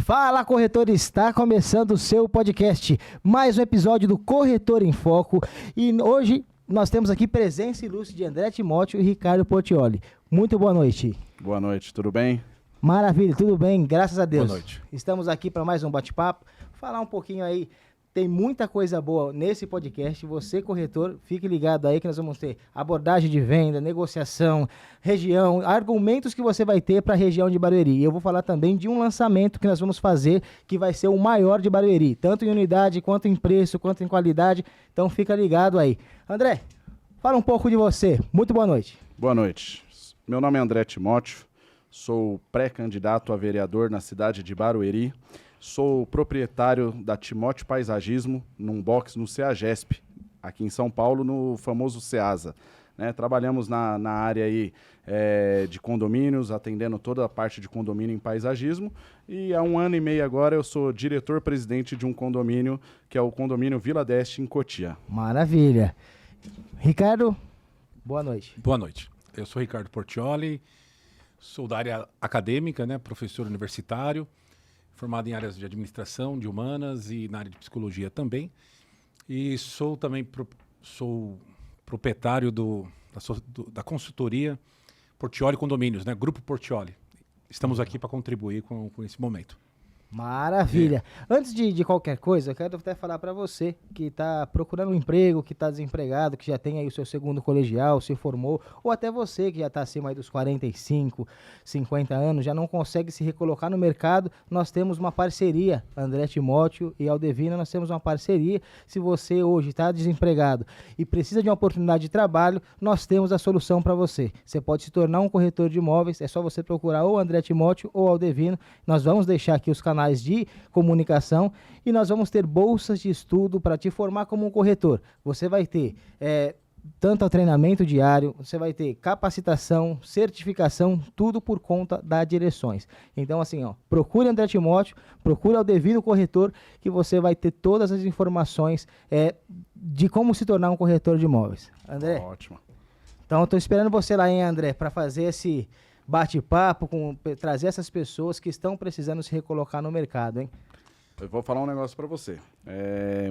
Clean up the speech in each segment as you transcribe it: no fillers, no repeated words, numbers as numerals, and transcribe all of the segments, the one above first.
Fala, corretor, está começando o seu podcast, mais um episódio do Corretor em Foco, e hoje nós temos aqui presença ilustre de André Timóteo e Ricardo Portioli. Muito boa noite. Boa noite, tudo bem? Maravilha, tudo bem, graças a Deus. Boa noite. Estamos aqui para mais um bate-papo, falar um pouquinho aí. Tem muita coisa boa nesse podcast. Você, corretor, fique ligado aí que nós vamos ter abordagem de venda, negociação, região, argumentos que você vai ter para a região de Barueri. E eu vou falar também de um lançamento que nós vamos fazer, que vai ser o maior de Barueri, tanto em unidade, quanto em preço, quanto em qualidade. Então fica ligado aí. André, fala um pouco de você. Muito boa noite. Boa noite. Meu nome é André Timóteo, sou pré-candidato a vereador na cidade de Barueri. Sou proprietário da Timóteo Paisagismo, num box no CEAGESP, aqui em São Paulo, no famoso CEASA. Né? Trabalhamos na área aí, de condomínios, atendendo toda a parte de condomínio em paisagismo. E há 1 ano e meio agora eu sou diretor-presidente de um condomínio, que é o condomínio Vila Deste, em Cotia. Maravilha. Ricardo, boa noite. Boa noite. Eu sou Ricardo Portioli, sou da área acadêmica, né? Professor universitário, formado em áreas de administração, de humanas e na área de psicologia também. E sou também sou proprietário da consultoria Portioli Condomínios, né? Grupo Portioli. Estamos aqui para contribuir com esse momento. Maravilha. Antes de qualquer coisa, eu quero até falar para você que está procurando um emprego, que está desempregado, que já tem aí o seu segundo colegial, se formou, ou até você que já está acima aí dos 45, 50 anos, já não consegue se recolocar no mercado. Nós temos uma parceria, André Timóteo e Aldevina, nós temos uma parceria. Se você hoje está desempregado e precisa de uma oportunidade de trabalho, nós temos a solução para você. Você pode se tornar um corretor de imóveis, é só você procurar ou André Timóteo ou Aldevino. Nós vamos deixar aqui os canais de comunicação e nós vamos ter bolsas de estudo para te formar como um corretor. Você vai ter tanto o treinamento diário, você vai ter capacitação, certificação, tudo por conta da Direções. Então assim, procure André Timóteo, procure o devido corretor, que você vai ter todas as informações de como se tornar um corretor de imóveis. André? Ótimo. Então eu estou esperando você lá, hein, André, para fazer esse bate-papo, trazer essas pessoas que estão precisando se recolocar no mercado, hein? Eu vou falar um negócio para você.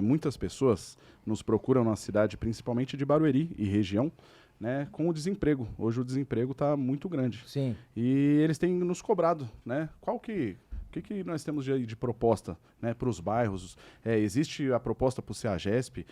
Muitas pessoas nos procuram na cidade, principalmente de Barueri e região, né, com o desemprego. Hoje o desemprego está muito grande. Sim. E eles têm nos cobrado, né? O que nós temos de proposta, né, para os bairros? Existe a proposta para o CEAGESP,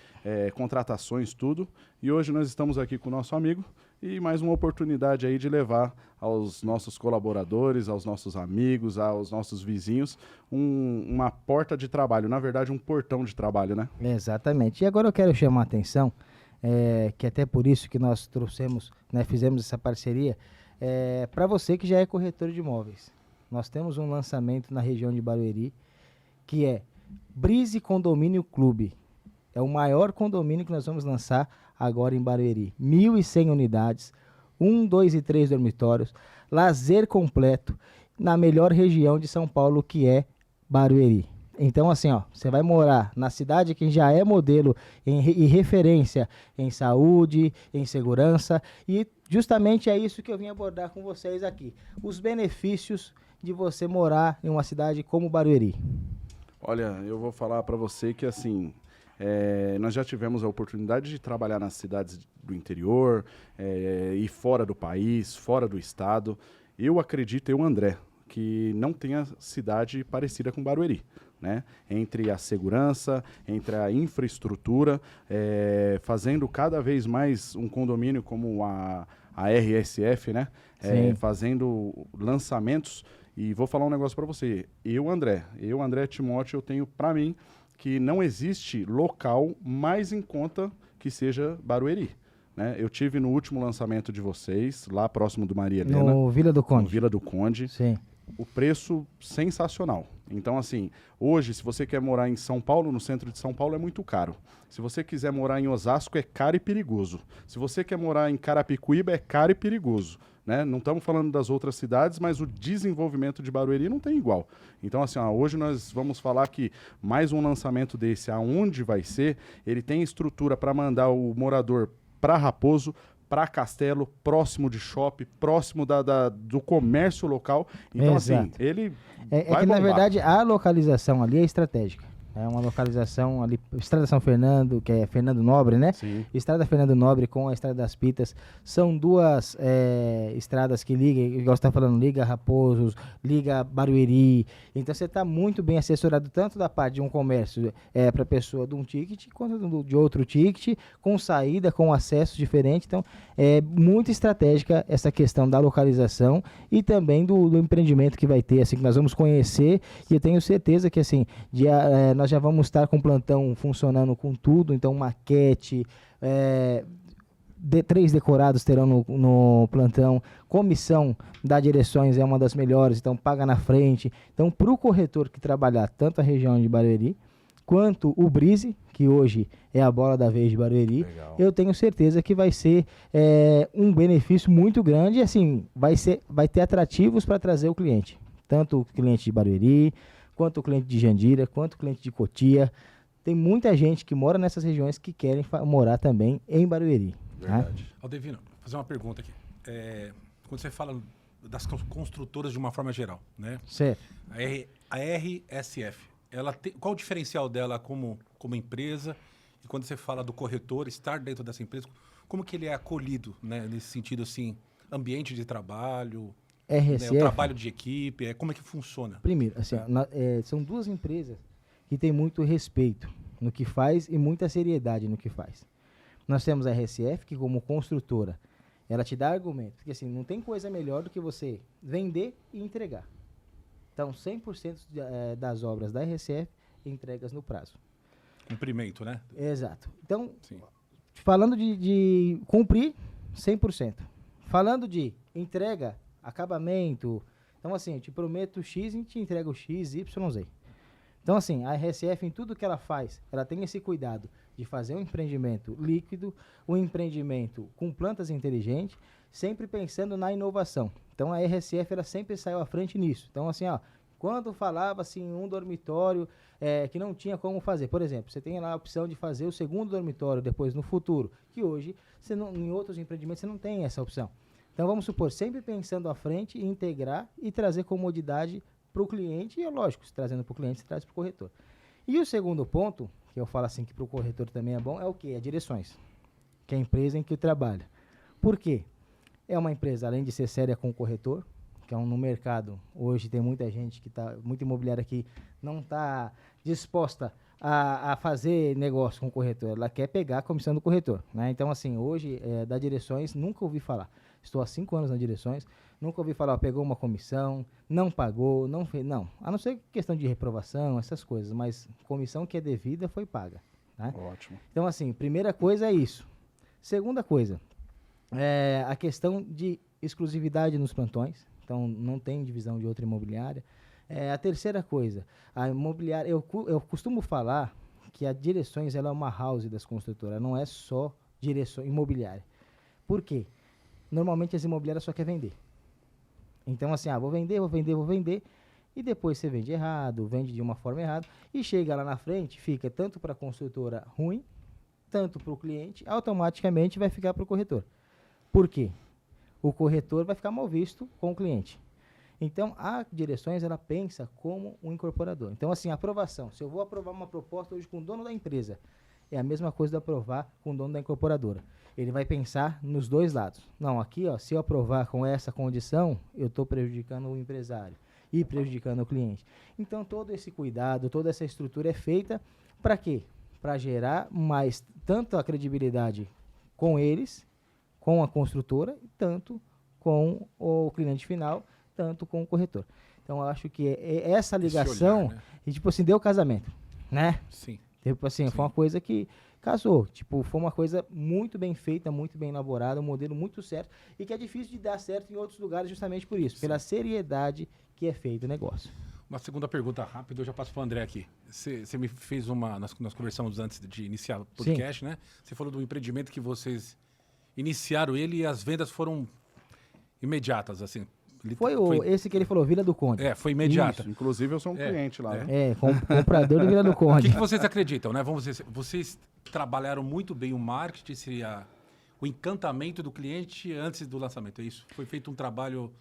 contratações, tudo. E hoje nós estamos aqui com o nosso amigo e mais uma oportunidade aí de levar aos nossos colaboradores, aos nossos amigos, aos nossos vizinhos, uma porta de trabalho, na verdade um portão de trabalho, né? Exatamente. E agora eu quero chamar a atenção, que até por isso que nós trouxemos, né, fizemos essa parceria, para você que já é corretor de imóveis. Nós temos um lançamento na região de Barueri, que é Brise Condomínio Clube. É o maior condomínio que nós vamos lançar agora em Barueri. 1.100 unidades, 1, 2 e 3 dormitórios, lazer completo, na melhor região de São Paulo, que é Barueri. Então, assim, você vai morar na cidade que já é modelo e referência em saúde, em segurança, e justamente é isso que eu vim abordar com vocês aqui. Os benefícios de você morar em uma cidade como Barueri. Olha, eu vou falar para você que, assim, nós já tivemos a oportunidade de trabalhar nas cidades do interior, e fora do país, fora do estado. Eu acredito, André, que não tenha cidade parecida com Barueri, né? Entre a segurança, entre a infraestrutura, fazendo cada vez mais um condomínio como a RSF, né? Fazendo lançamentos. E vou falar um negócio para você. André Timóteo, eu tenho para mim que não existe local mais em conta que seja Barueri. Né? Eu tive no último lançamento de vocês, lá próximo do Maria Helena. No Vila do Conde. No Vila do Conde. Sim. O preço sensacional. Então, assim, hoje, se você quer morar em São Paulo, no centro de São Paulo, é muito caro. Se você quiser morar em Osasco, é caro e perigoso. Se você quer morar em Carapicuíba, é caro e perigoso. Né? Não estamos falando das outras cidades, mas o desenvolvimento de Barueri não tem igual. Então, assim, hoje nós vamos falar que mais um lançamento desse, aonde vai ser, ele tem estrutura para mandar o morador para Raposo, para Castelo, próximo de shopping, próximo do comércio local. Então, assim, ele É vai que, na bombar. verdade, a localização ali é estratégica. É uma localização ali, Estrada São Fernando, que é Fernando Nobre, né? Sim. Estrada Fernando Nobre com a Estrada das Pitas. São duas estradas que ligam, igual você está falando, liga Raposos, liga Barueri. Então você está muito bem assessorado, tanto da parte de um comércio para a pessoa de um ticket, quanto de outro ticket, com saída, com acesso diferente. Então é muito estratégica essa questão da localização e também do empreendimento que vai ter, assim, que nós vamos conhecer. E eu tenho certeza que, assim, nós já vamos estar com o plantão funcionando com tudo, então maquete, 3 decorados terão no plantão, comissão da direções é uma das melhores, então paga na frente. Então, para o corretor que trabalhar tanto a região de Barueri, quanto o Brise, que hoje é a bola da vez de Barueri, Legal. eu tenho certeza que vai ser um benefício muito grande e, assim, vai ter atrativos para trazer o cliente, tanto o cliente de Barueri, quanto o cliente de Jandira, quanto o cliente de Cotia. Tem muita gente que mora nessas regiões que querem morar também em Barueri. Verdade. Aldevino, vou fazer uma pergunta aqui. Quando você fala das construtoras de uma forma geral, né? Certo. A RSF, qual o diferencial dela como empresa? E quando você fala do corretor estar dentro dessa empresa, como que ele é acolhido, né? Nesse sentido, assim, ambiente de trabalho, RSF, né? O trabalho de equipe, como é que funciona? primeiro, assim, são duas empresas que têm muito respeito no que faz e muita seriedade no que faz. Nós temos a RSF, que como construtora, ela te dá argumento, porque assim, não tem coisa melhor do que você vender e entregar. Então, 100% das obras da RSF entregas no prazo. Cumprimento, né? Exato. Então, Sim. falando de cumprir, 100%. Falando de entrega, acabamento, então assim, eu te prometo X e te entrego X, Y, Z. Então assim, a RSF em tudo que ela faz, ela tem esse cuidado de fazer um empreendimento líquido, um empreendimento com plantas inteligentes, sempre pensando na inovação. Então a RSF ela sempre saiu à frente nisso. Então assim, quando falava assim um dormitório que não tinha como fazer, por exemplo, você tem lá a opção de fazer o segundo dormitório depois no futuro, que hoje em outros empreendimentos você não tem essa opção. Então vamos supor, sempre pensando à frente, integrar e trazer comodidade para o cliente, e é lógico, se trazendo para o cliente, se traz para o corretor. E o segundo ponto, que eu falo assim que para o corretor também é bom, é o quê? É direções, que é a empresa em que trabalha. Por quê? É uma empresa, além de ser séria com o corretor, que é no mercado, hoje tem muita gente muita imobiliária que não está disposta a fazer negócio com o corretor, ela quer pegar a comissão do corretor, né? Então assim, hoje da Direções, nunca ouvi falar. Estou há 5 anos na Direções, nunca ouvi falar, pegou uma comissão, não pagou, não fez, não. A não ser questão de reprovação, essas coisas, mas comissão que é devida foi paga, né? Ótimo. Então assim, primeira coisa é isso. Segunda coisa, a questão de exclusividade nos plantões, então não tem divisão de outra imobiliária. A terceira coisa, a imobiliária, eu costumo falar que a Direções ela é uma house das construtoras, não é só direção imobiliária. Por quê? Normalmente as imobiliárias só querem vender. Então assim, vou vender, e depois você vende errado, vende de uma forma errada, e chega lá na frente, fica tanto para a construtora ruim, tanto para o cliente, automaticamente vai ficar para o corretor. Por quê? O corretor vai ficar mal visto com o cliente. Então, a Direções, ela pensa como um incorporador. Então, assim, aprovação. Se eu vou aprovar uma proposta hoje com o dono da empresa, é a mesma coisa de aprovar com o dono da incorporadora. Ele vai pensar nos dois lados. Não, aqui, se eu aprovar com essa condição, eu estou prejudicando o empresário e prejudicando o cliente. Então, todo esse cuidado, toda essa estrutura é feita para quê? Para gerar mais, tanto a credibilidade com eles, com a construtora, tanto com o cliente final, tanto com o corretor. Então, eu acho que essa ligação, olhar, né? E tipo assim, deu casamento, né? Sim. Tipo assim, foi uma coisa que casou. Tipo, foi uma coisa muito bem feita, muito bem elaborada, um modelo muito certo, e que é difícil de dar certo em outros lugares justamente por isso, pela seriedade que é feito o negócio. Uma segunda pergunta rápida, eu já passo para o André aqui. Você me fez nós conversamos antes de iniciar o podcast, né? Você falou do empreendimento que vocês iniciaram ele e as vendas foram imediatas, assim. Esse que ele falou, Vila do Conde. Foi imediata. Isso, inclusive eu sou um cliente lá. Né? Comprador do Vila do O Conde. que vocês acreditam, né? Vamos dizer, vocês trabalharam muito bem o marketing, seria o encantamento do cliente antes do lançamento. É isso? Foi feito um trabalho...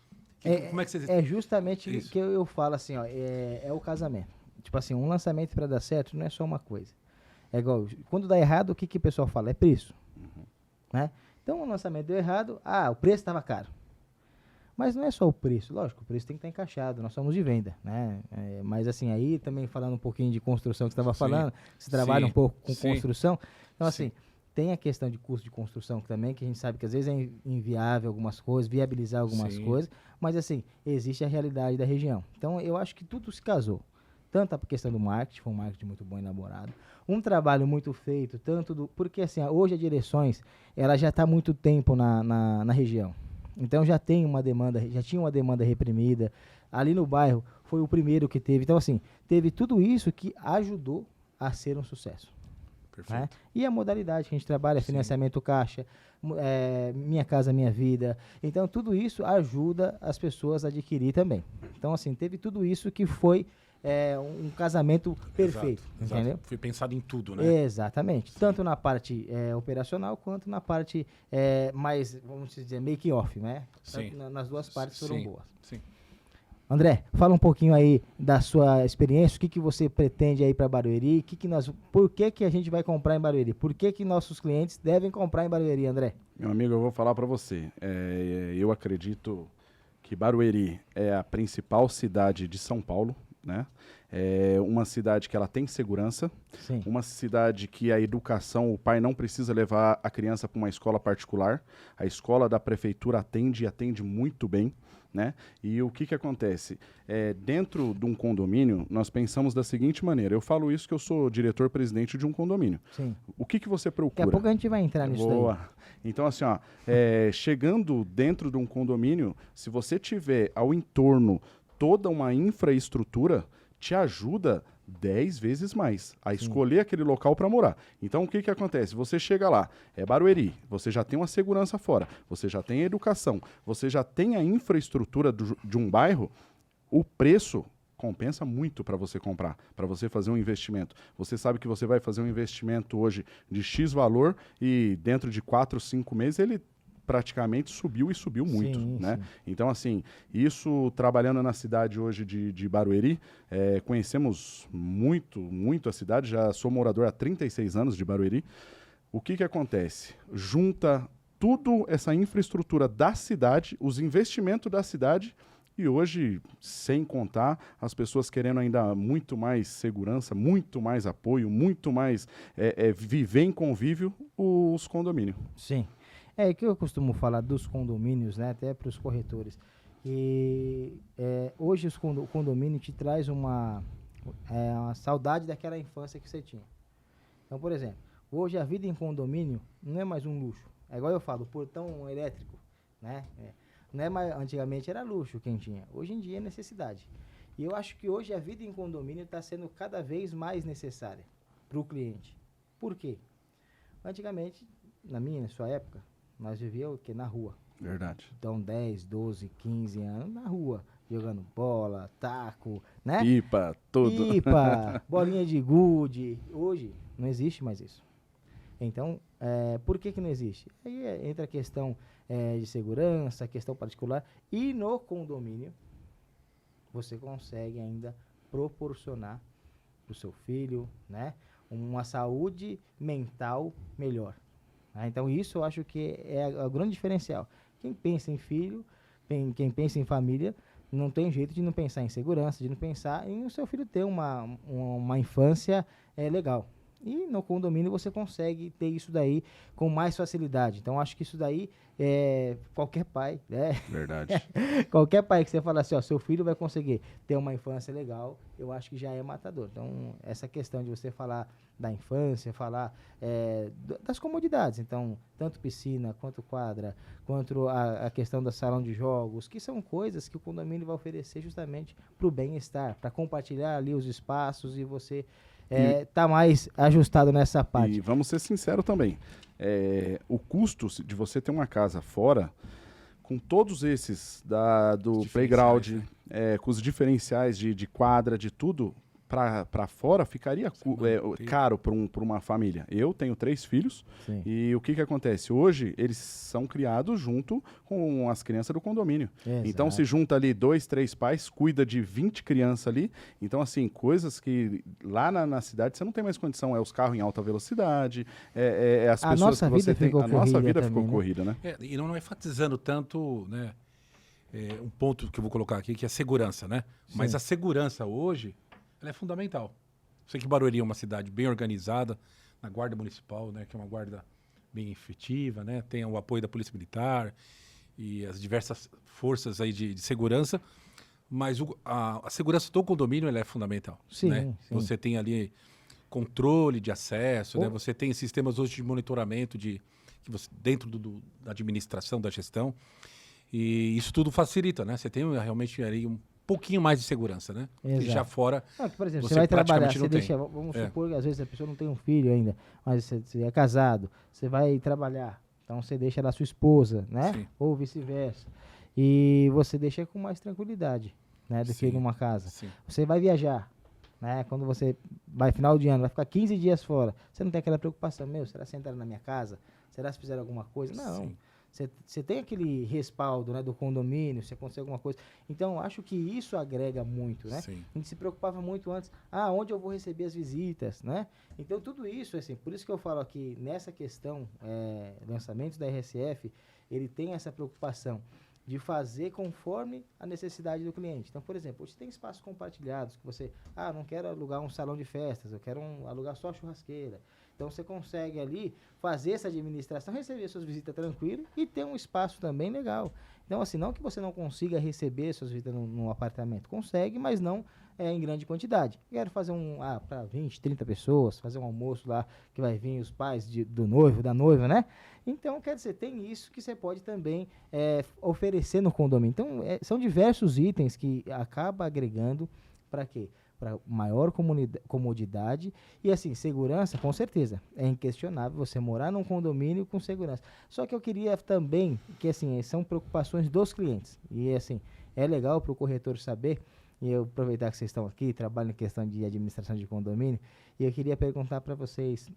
Como é que você... É justamente Isso. que eu falo assim, ó, é o casamento. Tipo assim, um lançamento para dar certo não é só uma coisa. É igual, quando dá errado, o que o pessoal fala? É preço. Né? Então, o lançamento deu errado, o preço estava caro. Mas não é só o preço, lógico, o preço tem que estar encaixado, nós somos de venda, né? Mas assim, aí também falando um pouquinho de construção que você estava falando, você trabalha um pouco com construção, então assim, tem a questão de custo de construção também, que a gente sabe que às vezes é inviável algumas coisas, viabilizar algumas coisas, mas assim, existe a realidade da região. Então eu acho que tudo se casou. Tanto a questão do marketing, foi um marketing muito bom elaborado, um trabalho muito feito, porque assim, hoje a Direções, ela já está há muito tempo na região. Então já tinha uma demanda reprimida. Ali no bairro foi o primeiro que teve. Então, assim, teve tudo isso que ajudou a ser um sucesso. Perfeito. Né? E a modalidade que a gente trabalha, financiamento caixa, Minha Casa Minha Vida. Então, tudo isso ajuda as pessoas a adquirir também. Então, assim, teve tudo isso que foi um casamento perfeito. Exato. Entendeu? Foi pensado em tudo, né? Exatamente. Sim. Tanto na parte operacional, quanto na parte mais, vamos dizer, make-off, né? Sim. Nas duas partes foram boas. Sim. André, fala um pouquinho aí da sua experiência, o que você pretende aí para Barueri, por que a gente vai comprar em Barueri? Por que nossos clientes devem comprar em Barueri, André? Meu amigo, eu vou falar para você. Eu acredito que Barueri é a principal cidade de São Paulo, né? É uma cidade que ela tem segurança, Sim. Uma cidade que a educação, o pai não precisa levar a criança para uma escola particular, a escola da prefeitura atende muito bem, né? E o que acontece? Dentro de um condomínio, nós pensamos da seguinte maneira, eu falo isso que eu sou diretor-presidente de um condomínio. Sim. O que você procura? Daqui a pouco a gente vai entrar nisso Boa. daí. Então, assim, chegando dentro de um condomínio, se você tiver ao entorno toda uma infraestrutura, te ajuda 10 vezes mais a escolher aquele local para morar. Então, o que acontece? Você chega lá, é Barueri, você já tem uma segurança fora, você já tem a educação, você já tem a infraestrutura de um bairro, o preço compensa muito para você comprar, para você fazer um investimento. Você sabe que você vai fazer um investimento hoje de X valor e dentro de 4, 5 meses ele praticamente subiu muito, né? Sim. Então, assim, isso trabalhando na cidade hoje de Barueri, conhecemos muito a cidade, já sou morador há 36 anos de Barueri. O que acontece? Junta tudo essa infraestrutura da cidade, os investimentos da cidade, e hoje, sem contar, as pessoas querendo ainda muito mais segurança, muito mais apoio, muito mais viver em convívio, os condomínios. Sim. É que eu costumo falar dos condomínios, né, até para os corretores. E hoje o condomínio te traz uma saudade daquela infância que você tinha. Então, por exemplo, hoje a vida em condomínio não é mais um luxo. É igual eu falo, o portão elétrico, né? Não é mais, antigamente era luxo quem tinha. Hoje em dia é necessidade. E eu acho que hoje a vida em condomínio está sendo cada vez mais necessária para o cliente. Por quê? Antigamente, na sua época, nós vivíamos na rua. Verdade. Então 10, 12, 15 anos na rua, jogando bola, taco, né? Pipa, tudo. Pipa, bolinha de gude. Hoje não existe mais isso. Então, por que não existe? Aí entra a questão de segurança, a questão particular. E no condomínio, você consegue ainda proporcionar para o seu filho, né, uma saúde mental melhor. Então isso eu acho que é o grande diferencial. Quem pensa em filho, quem pensa em família, não tem jeito de não pensar em segurança, de não pensar em o seu filho ter uma infância legal. E no condomínio você consegue ter isso daí com mais facilidade. Então acho que isso daí qualquer pai, né? Verdade. Qualquer pai que você fala assim, ó, seu filho vai conseguir ter uma infância legal, eu acho que já é matador. Então essa questão de você falar da infância, falar das comodidades, então tanto piscina, quanto quadra, quanto a questão da salão de jogos, que são coisas que o condomínio vai oferecer justamente para o bem-estar, para compartilhar ali os espaços e você tá mais ajustado nessa parte. E vamos ser sinceros também, o custo de você ter uma casa fora, com todos esses do playground, com os diferenciais de quadra, de tudo, para fora ficaria caro para uma família. Eu tenho 3 filhos. Sim. E o que acontece? Hoje, eles são criados junto com as crianças do condomínio. Exato. Então, se junta ali 2, 3 pais, cuida de 20 crianças ali. Então, assim, coisas que lá na cidade você não tem mais condição. É os carros em alta velocidade, as A pessoas nossa que você vida tem. ficou A nossa corrida vida também, ficou né? corrida, né? E não enfatizando tanto, né? Um ponto que eu vou colocar aqui, que é a segurança, né? Sim. Mas a segurança hoje, ela é fundamental. Sei que Barueri é uma cidade bem organizada, na Guarda Municipal, né? Que é uma guarda bem efetiva, né? Tem o apoio da Polícia Militar e as diversas forças aí de segurança. Mas a segurança do condomínio, ela é fundamental. Sim, né? sim. Você tem ali controle de acesso, né? Você tem sistemas hoje de monitoramento que você, dentro da administração, da gestão. E isso tudo facilita, né? Você tem realmente ali um pouquinho mais de segurança, né? Exato. E já fora, Não, que, por exemplo, você você vai trabalhar, praticamente você não tem. deixa, vamos É. supor que às vezes a pessoa não tem um filho ainda, mas você é casado, você vai trabalhar, então você deixa lá sua esposa, né? Sim. Ou vice-versa. E você deixa com mais tranquilidade, né? Do que Sim. numa casa. Sim. Você vai viajar, né? Quando você vai final de ano, vai ficar 15 dias fora, você não tem aquela preocupação, será que entraram na minha casa? Será que fizeram alguma coisa? Não. Sim. Você tem aquele respaldo, né, do condomínio, se acontecer alguma coisa. Então, acho que isso agrega muito, né? Sim. A gente se preocupava muito antes, onde eu vou receber as visitas, né? Então, tudo isso, assim, por isso que eu falo aqui, nessa questão, lançamentos da RSF, ele tem essa preocupação de fazer conforme a necessidade do cliente. Então, por exemplo, hoje tem espaços compartilhados, que você, não quero alugar um salão de festas, eu quero alugar só a churrasqueira. Então, você consegue ali fazer essa administração, receber suas visitas tranquilo e ter um espaço também legal. Então, assim, não que você não consiga receber suas visitas no apartamento. Consegue, mas não em grande quantidade. Quero fazer para 20, 30 pessoas, fazer um almoço lá que vai vir os pais do noivo, da noiva, né? Então, quer dizer, tem isso que você pode também oferecer no condomínio. Então, são diversos itens que acaba agregando para quê? Para maior comodidade e, assim, segurança, com certeza. É inquestionável você morar num condomínio com segurança. Só que eu queria também que, assim, são preocupações dos clientes. E, assim, é legal para o corretor saber, e eu aproveitar que vocês estão aqui, trabalham em questão de administração de condomínio, e eu queria perguntar para vocês,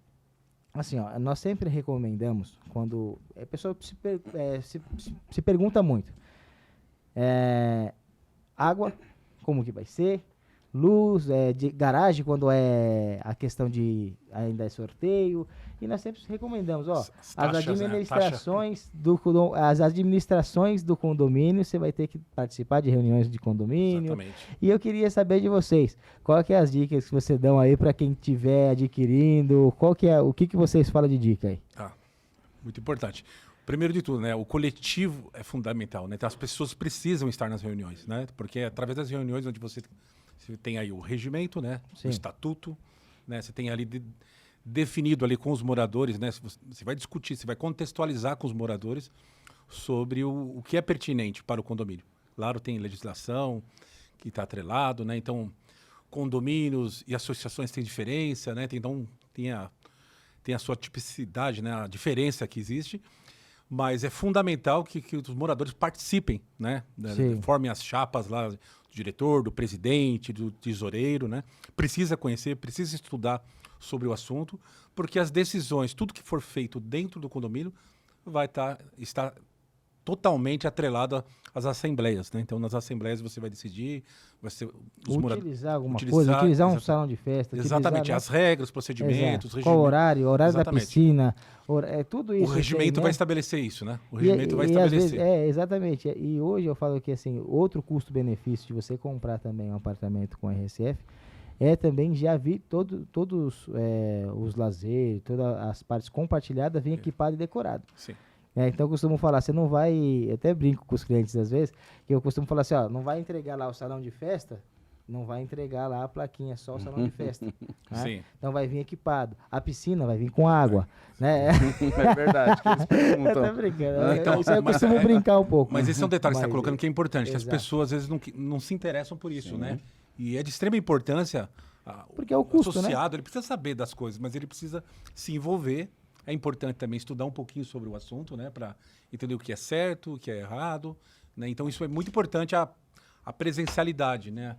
assim, nós sempre recomendamos, quando a pessoa se pergunta muito, água, como que vai ser? Luz, de garagem, quando é a questão de ainda é sorteio, e nós sempre recomendamos, As taxas, as administrações do condomínio, você vai ter que participar de reuniões de condomínio. Exatamente. E eu queria saber de vocês, qual que é as dicas que você dão aí para quem estiver adquirindo, o que vocês falam de dica aí? Muito importante. Primeiro de tudo, né, o coletivo é fundamental, né? Então, as pessoas precisam estar nas reuniões, né? Porque é através das reuniões onde você tem aí o regimento, né? Sim. O estatuto, né? Você tem ali definido ali com os moradores, né? Você vai discutir, você vai contextualizar com os moradores sobre o que é pertinente para o condomínio. Claro, tem legislação que está atrelado, né? Então, condomínios e associações têm diferença, né? Então, tem a sua tipicidade, né? A diferença que existe. Mas é fundamental que os moradores participem, né? Formem as chapas lá do diretor, do presidente, do tesoureiro, né? Precisa conhecer, precisa estudar sobre o assunto, porque as decisões, tudo que for feito dentro do condomínio vai estar totalmente atrelado às assembleias, né? Então, nas assembleias você vai decidir, utilizar alguma coisa, utilizar um salão de festa. Exatamente, as regras, procedimentos, qual horário da piscina, tudo isso. O regimento né? vai estabelecer isso, né? O regimento vai estabelecer. Exatamente. E hoje eu falo que, assim, outro custo-benefício de você comprar também um apartamento com RSF é também já vir todos os lazeres, todas as partes compartilhadas vêm equipado e decorado. Sim. Então eu costumo falar, você não vai, eu até brinco com os clientes às vezes, que eu costumo falar assim, não vai entregar lá o salão de festa, não vai entregar lá a plaquinha, só o salão de festa. Né? Sim. Então vai vir equipado. A piscina vai vir com água. Né? É verdade, que eles perguntam. Eu tô brincando. Então, eu costumo brincar um pouco. Mas esse é um detalhe que você está colocando que é importante, exato. que as pessoas às vezes não se interessam por isso, né? E é de extrema importância. Porque é o custo, associado, né? Ele precisa saber das coisas, mas ele precisa se envolver. É importante também estudar um pouquinho sobre o assunto, né? Para entender o que é certo, o que é errado. Né? Então, isso é muito importante, a presencialidade, né?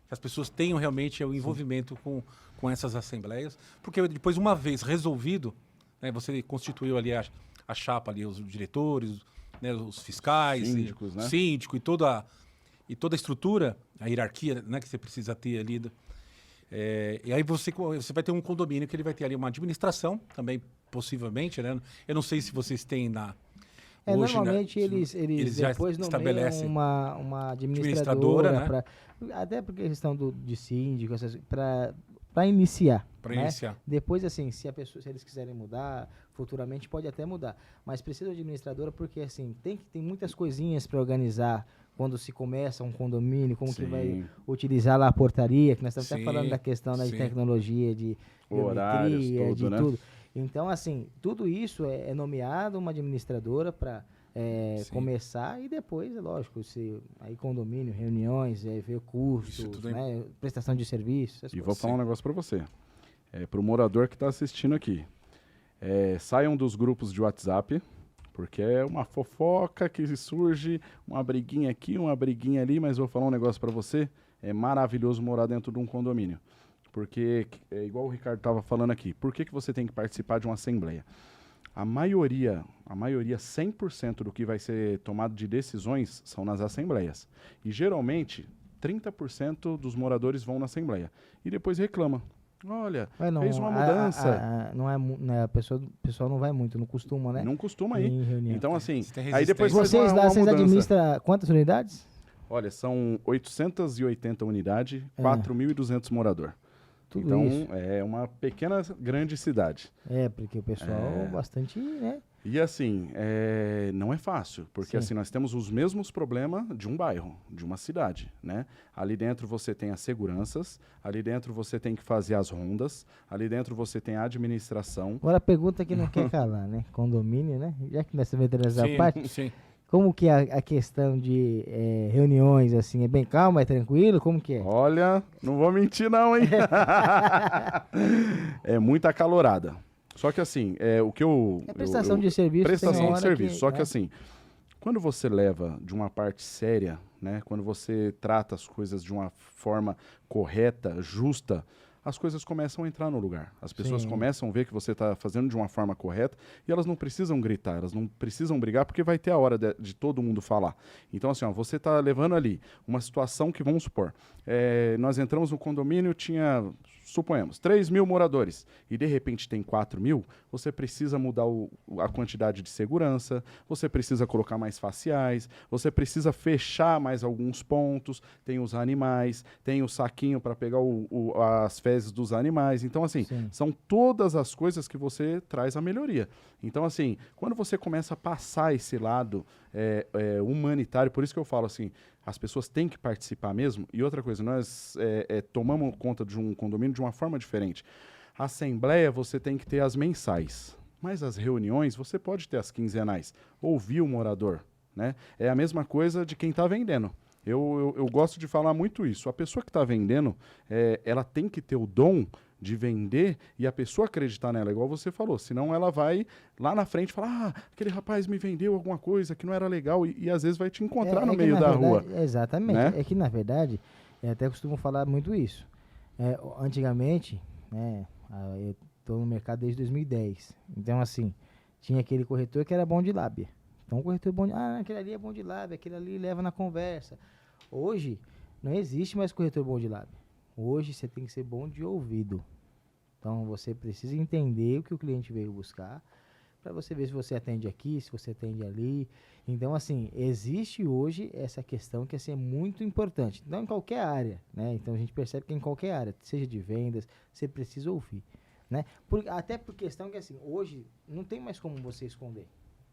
que as pessoas tenham realmente o envolvimento com essas assembleias, porque depois, uma vez resolvido, né, você constituiu ali a chapa, ali, os diretores, né, os fiscais, Síndicos, né? síndico e toda a estrutura, a hierarquia, né, que você precisa ter ali. E aí você vai ter um condomínio que ele vai ter ali uma administração também, possivelmente, né? Eu não sei se vocês têm hoje, normalmente né, eles já depois estabelecem uma administradora, né? até por questão de síndico, para iniciar. Para né? iniciar. Depois, assim, se eles quiserem mudar, futuramente pode até mudar. Mas precisa de administradora porque, assim, tem muitas coisinhas para organizar quando se começa um condomínio, como que vai utilizar lá a portaria, que nós estamos até falando da questão de tecnologia, de horários, biometria, tudo, né? tudo. Então, assim, tudo isso é nomeado uma administradora para começar e depois, é lógico, aí condomínio, reuniões, ver custos, né, prestação de serviços. E vou falar um negócio para você. Para o morador que está assistindo aqui. Saiam dos grupos de WhatsApp, porque é uma fofoca que surge, uma briguinha aqui, uma briguinha ali, mas vou falar um negócio para você. É maravilhoso morar dentro de um condomínio. Porque, igual o Ricardo estava falando aqui, por que você tem que participar de uma assembleia? A maioria, 100% do que vai ser tomado de decisões são nas assembleias. E, geralmente, 30% dos moradores vão na assembleia. E depois reclamam. Olha, fez uma mudança. O pessoal não vai muito, não costuma, né? Não costuma ir. Então, assim, aí depois vocês lá, vocês administram quantas unidades? Olha, são 880 unidades, 4.200 moradores. Então, isso. é uma pequena, grande cidade. Porque o pessoal bastante, né? E assim, não é fácil, porque assim, nós temos os mesmos problemas de um bairro, de uma cidade, né? Ali dentro você tem as seguranças, ali dentro você tem que fazer as rondas, ali dentro você tem a administração. Agora a pergunta que não quer calar, né? Condomínio, né? Já que nós estamos entrando nessa parte, sim. Como que é a questão de reuniões, assim, é bem calma, é tranquilo? Como que é? Olha, não vou mentir não, hein? É muito acalorada. Só que assim, o que eu... prestação de serviço. Prestação de serviço. Só que assim, quando você leva de uma parte séria, né? Quando você trata as coisas de uma forma correta, justa, as coisas começam a entrar no lugar. As pessoas começam a ver que você está fazendo de uma forma correta e elas não precisam gritar, elas não precisam brigar porque vai ter a hora de todo mundo falar. Então, assim, você está levando ali uma situação que, vamos supor, nós entramos no condomínio, tinha, suponhamos, 3.000 moradores e de repente tem 4.000, você precisa mudar a quantidade de segurança, você precisa colocar mais faciais, você precisa fechar mais alguns pontos, tem os animais, tem o saquinho para pegar as fezes dos animais. Então, assim, são todas as coisas que você traz a melhoria. Então, assim, quando você começa a passar esse lado humanitário, por isso que eu falo assim, as pessoas têm que participar mesmo. E outra coisa, nós tomamos conta de um condomínio de uma forma diferente. A assembleia você tem que ter as mensais, mas as reuniões você pode ter as quinzenais. Ouvir o morador, né? É a mesma coisa de quem está vendendo. Eu gosto de falar muito isso. A pessoa que está vendendo, ela tem que ter o dom de vender e a pessoa acreditar nela, igual você falou. Senão ela vai lá na frente falar, aquele rapaz me vendeu alguma coisa que não era legal e às vezes vai te encontrar no meio da rua. Exatamente. Né? É que, na verdade, eu até costumo falar muito isso. Antigamente, né, eu estou no mercado desde 2010. Então, assim, tinha aquele corretor que era bom de lábia. Então, o corretor é bom de... aquele ali é bom de lábia, aquele ali leva na conversa. Hoje, não existe mais corretor bom de lábia. Hoje, você tem que ser bom de ouvido. Então, você precisa entender o que o cliente veio buscar, para você ver se você atende aqui, se você atende ali. Então, assim, existe hoje essa questão que assim, é muito importante. Não em qualquer área, né? Então, a gente percebe que em qualquer área, seja de vendas, você precisa ouvir, né? Até por questão que, assim, hoje não tem mais como você esconder.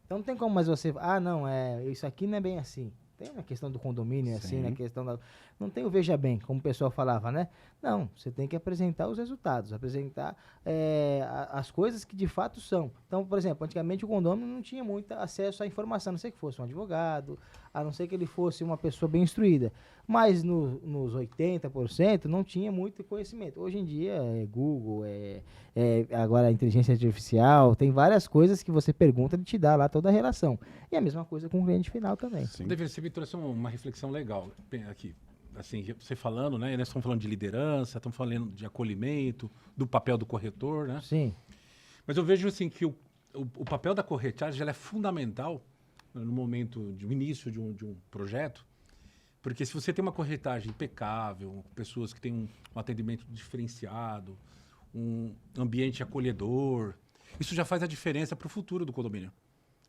Então, não tem como mais você... não, isso aqui não é bem assim. Tem na questão do condomínio, assim, na questão da... Não tem o veja bem, como o pessoal falava, né? Não, você tem que apresentar os resultados, apresentar as coisas que de fato são. Então, por exemplo, antigamente o condomínio não tinha muito acesso à informação, a não ser que fosse um advogado, a não ser que ele fosse uma pessoa bem instruída. Mas nos 80% não tinha muito conhecimento. Hoje em dia é Google, agora a inteligência artificial, tem várias coisas que você pergunta e te dá lá toda a relação. E a mesma coisa com o cliente final também. David, você me trouxe uma reflexão legal aqui. assim, você falando, né? Nós estamos falando de liderança, estamos falando de acolhimento, do papel do corretor, né? Sim. Mas eu vejo assim que o papel da corretagem ela é fundamental no momento de início de um projeto, porque se você tem uma corretagem impecável, pessoas que têm um atendimento diferenciado, um ambiente acolhedor, isso já faz a diferença para o futuro do condomínio.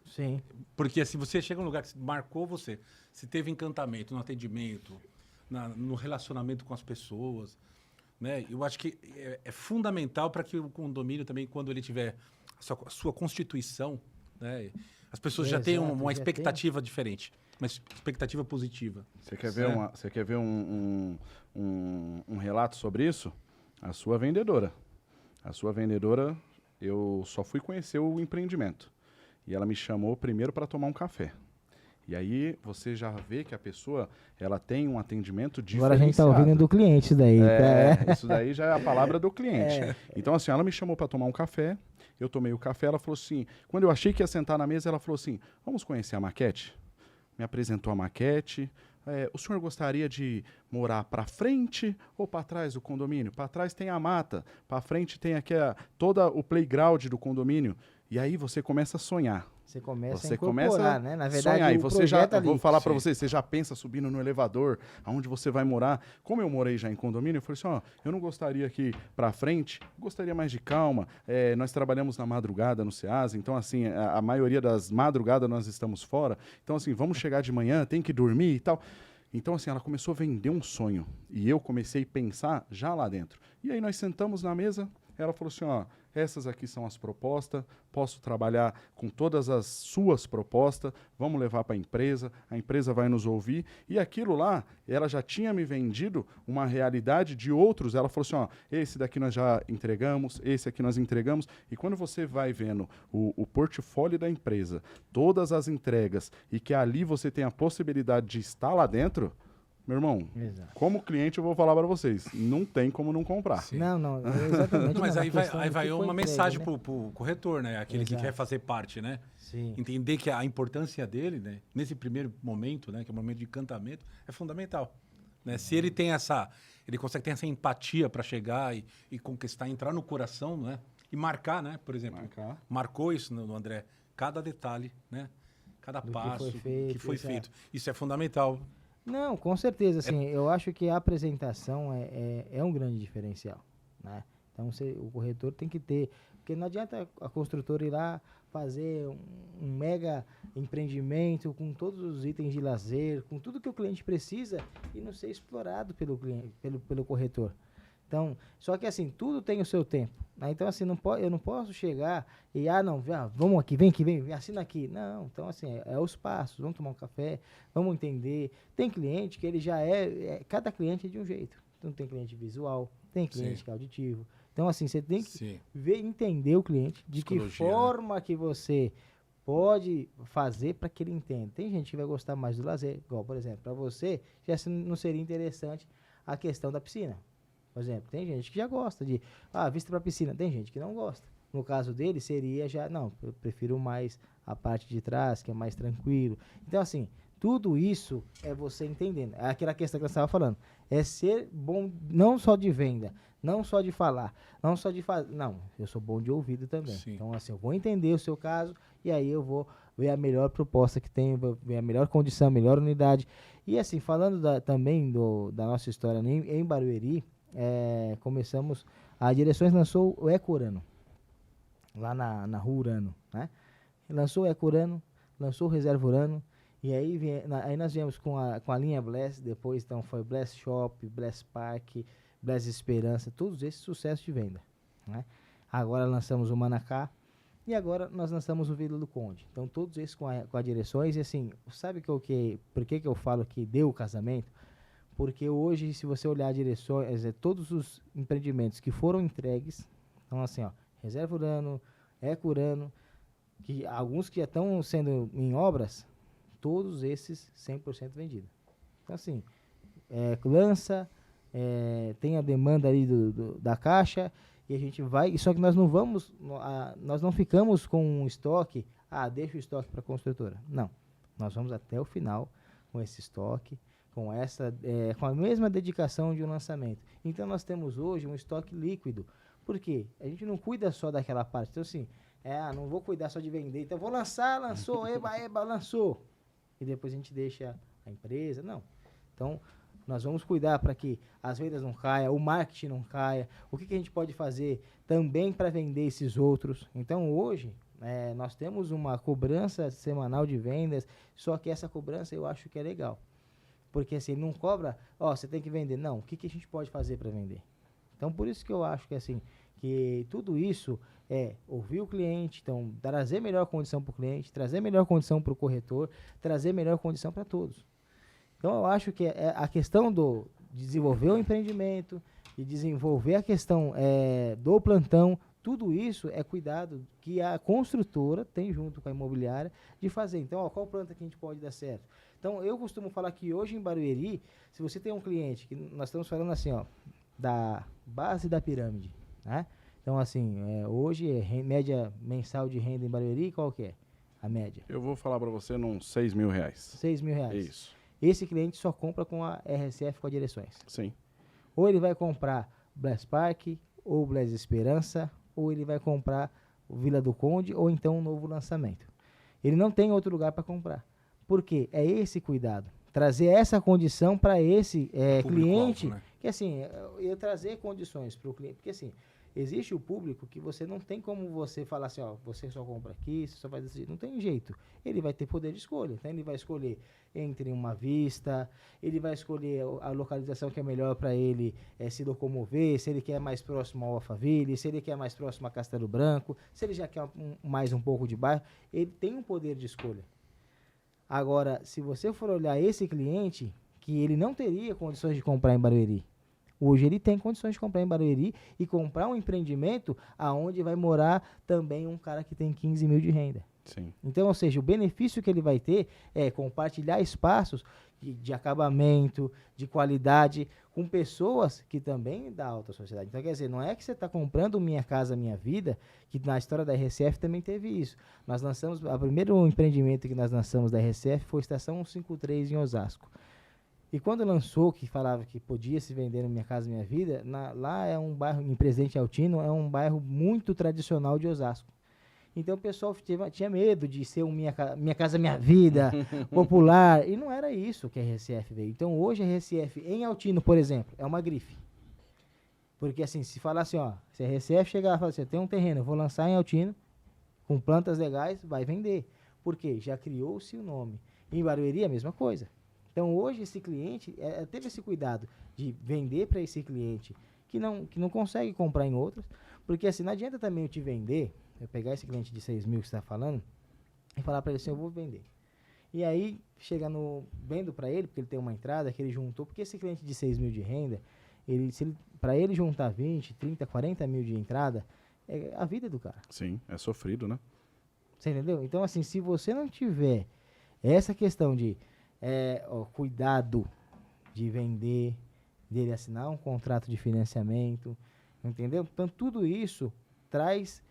Sim. Porque assim, você chega num lugar que marcou você, se teve encantamento no atendimento, no relacionamento com as pessoas, né? Eu acho que é fundamental para que o condomínio também, quando ele tiver a sua constituição, né? As pessoas já tenham uma expectativa diferente, uma expectativa positiva. Você quer ver um relato sobre isso? A sua vendedora, eu só fui conhecer o empreendimento. E ela me chamou primeiro para tomar um café. E aí você já vê que a pessoa ela tem um atendimento diferenciado. Agora a gente está ouvindo do cliente isso daí. Isso daí já é a palavra do cliente. Então assim, ela me chamou para tomar um café, eu tomei o café, ela falou assim, quando eu achei que ia sentar na mesa, ela falou assim, vamos conhecer a maquete? Me apresentou a maquete. O senhor gostaria de morar para frente ou para trás do condomínio? Para trás tem a mata, para frente tem aqui todo o playground do condomínio. E aí você começa a sonhar. Você começa a incorporar, né? Na verdade, sonhar. E você já, ali. vou falar para você já pensa subindo no elevador, aonde você vai morar. Como eu morei já em condomínio, eu falei assim, eu não gostaria aqui para frente, gostaria mais de calma. Nós trabalhamos na madrugada no SEASA, então assim, a maioria das madrugadas nós estamos fora. Então assim, vamos chegar de manhã, tem que dormir e tal. Então assim, ela começou a vender um sonho. E eu comecei a pensar já lá dentro. E aí nós sentamos na mesa, ela falou assim, essas aqui são as propostas, posso trabalhar com todas as suas propostas, vamos levar para a empresa vai nos ouvir. E aquilo lá, ela já tinha me vendido uma realidade de outros. Ela falou assim, esse daqui nós já entregamos, esse aqui nós entregamos. E quando você vai vendo o portfólio da empresa, todas as entregas, e que ali você tem a possibilidade de estar lá dentro, meu irmão, como cliente eu vou falar para vocês, não tem como não comprar. Sim. Não, exatamente. Mas aí vai uma entrega, mensagem né? pro corretor, né? Aquele que quer fazer parte, né? Sim. Entender que a importância dele, né? Nesse primeiro momento, né? Que é o momento de encantamento, é fundamental. Né? Se ele tem ele consegue ter essa empatia para chegar e conquistar, entrar no coração, né? E marcar, né? Por exemplo, marcou isso no André, cada detalhe, né? Cada passo que foi feito. Isso é fundamental. Não, com certeza, assim, eu acho que a apresentação é um grande diferencial, né? Então, o corretor tem que ter, porque não adianta a construtora ir lá fazer um mega empreendimento com todos os itens de lazer, com tudo que o cliente precisa e não ser explorado pelo cliente, pelo corretor. Então, só que assim, tudo tem o seu tempo, né? Então, assim, eu não posso chegar e, vamos aqui, vem, assina aqui. Não, então, assim, é os passos, vamos tomar um café, vamos entender. Tem cliente que ele já cada cliente é de um jeito. Então, tem cliente visual, tem cliente que é auditivo. Então, assim, você tem que entender o cliente, de que forma que você pode fazer para que ele entenda. Tem gente que vai gostar mais do lazer, igual, por exemplo, para você, já não seria interessante a questão da piscina. Por exemplo, tem gente que já gosta de vista para piscina, tem gente que não gosta. No caso dele, seria eu prefiro mais a parte de trás, que é mais tranquilo. Então, assim, tudo isso é você entendendo. É aquela questão que eu estava falando. É ser bom, não só de venda, não só de falar, não só de fazer. Não, eu sou bom de ouvido também. Sim. Então, assim, eu vou entender o seu caso e aí eu vou ver a melhor proposta que tem, vou ver a melhor condição, a melhor unidade. E, assim, falando também da nossa história em Barueri, começamos, a Direções lançou o Eco-Urano, lá na Rua Urano, né? Lançou o Eco-Urano, lançou o Reserva Urano, e aí, aí nós viemos com a linha Bless, depois então foi Bless Shop, Bless Park, Bless Esperança, todos esses sucessos de venda, né? Agora lançamos o Manacá, e agora nós lançamos o Vila do Conde. Então todos esses com a Direções, e assim, sabe por que eu falo que deu o casamento? Porque hoje, se você olhar Direções, todos os empreendimentos que foram entregues, então assim, Reserva Urano, Eco Urano, que alguns que já estão sendo em obras, todos esses 100% vendidos. Então assim, lança, tem a demanda ali da caixa, e a gente vai, só que nós não vamos, nós não ficamos com um estoque, deixa o estoque para a construtora. Não, nós vamos até o final com esse estoque, com a mesma dedicação de um lançamento. Então nós temos hoje um estoque líquido. Por quê? A gente não cuida só daquela parte. Então assim, não vou cuidar só de vender. Então vou lançar, lançou, eba, lançou. E depois a gente deixa a empresa. Não. Então nós vamos cuidar para que as vendas não caiam, o marketing não caia. O que a gente pode fazer também para vender esses outros. Então hoje nós temos uma cobrança semanal de vendas, só que essa cobrança eu acho que é legal. Porque assim, ele não cobra, você tem que vender. Não, o que a gente pode fazer para vender? Então, por isso que eu acho que assim, que tudo isso é ouvir o cliente, então trazer melhor condição para o cliente, trazer melhor condição para o corretor, trazer melhor condição para todos. Então, eu acho que a questão de desenvolver o empreendimento, de desenvolver a questão do plantão, tudo isso é cuidado que a construtora tem junto com a imobiliária de fazer. Então, qual planta que a gente pode dar certo? Então, eu costumo falar que hoje em Barueri, se você tem um cliente, que nós estamos falando assim, da base da pirâmide, né? Então, assim, hoje média mensal de renda em Barueri, qual que é a média? Eu vou falar para você uns R$6.000. 6 mil reais. Isso. Esse cliente só compra com a RSF com as direções. Sim. Ou ele vai comprar Bless Park, ou Bless Esperança, ou ele vai comprar o Vila do Conde, ou então um novo lançamento. Ele não tem outro lugar para comprar. Por quê? É esse cuidado. Trazer essa condição para esse cliente, né? Que assim, eu trazer condições para o cliente, porque assim, existe o público que você não tem como você falar assim, você só compra aqui, você só faz assim, não tem jeito. Ele vai ter poder de escolha, então ele vai escolher entre uma vista, ele vai escolher a localização que é melhor para ele se locomover, se ele quer mais próximo ao Alphaville, se ele quer mais próximo a Castelo Branco, se ele já quer mais um pouco de bairro, ele tem um poder de escolha. Agora, se você for olhar esse cliente, que ele não teria condições de comprar em Barueri, hoje ele tem condições de comprar em Barueri e comprar um empreendimento aonde vai morar também um cara que tem 15 mil de renda. Sim. Então, ou seja, o benefício que ele vai ter é compartilhar espaços de acabamento, de qualidade, com pessoas que também da alta sociedade. Então, quer dizer, não é que você está comprando Minha Casa Minha Vida, que na história da RCF também teve isso. Nós lançamos, o primeiro empreendimento que nós lançamos da RCF foi a Estação 153 em Osasco. E quando lançou, que falava que podia se vender no Minha Casa Minha Vida, lá é um bairro, em Presidente Altino, é um bairro muito tradicional de Osasco. Então o pessoal tinha medo de ser Minha Casa Minha Vida, popular, e não era isso que a RCF veio. Então hoje a RCF em Altino, por exemplo, é uma grife. Porque assim, se falar assim, se a RCF chegar lá e falar assim, tem um terreno, eu vou lançar em Altino, com plantas legais, vai vender. Por quê? Já criou-se o nome. Em Barueri a mesma coisa. Então hoje esse cliente teve esse cuidado de vender para esse cliente que não consegue comprar em outras, porque assim, não adianta também eu te vender, eu pegar esse cliente de 6 mil que você está falando e falar para ele assim, eu vou vender. E aí, vendo para ele, porque ele tem uma entrada que ele juntou, porque esse cliente de 6 mil de renda, para ele juntar 20, 30, 40 mil de entrada, é a vida do cara. Sim, é sofrido, né? Você entendeu? Então, assim, se você não tiver essa questão de cuidado de vender, dele assinar um contrato de financiamento, entendeu? Então, tudo isso traz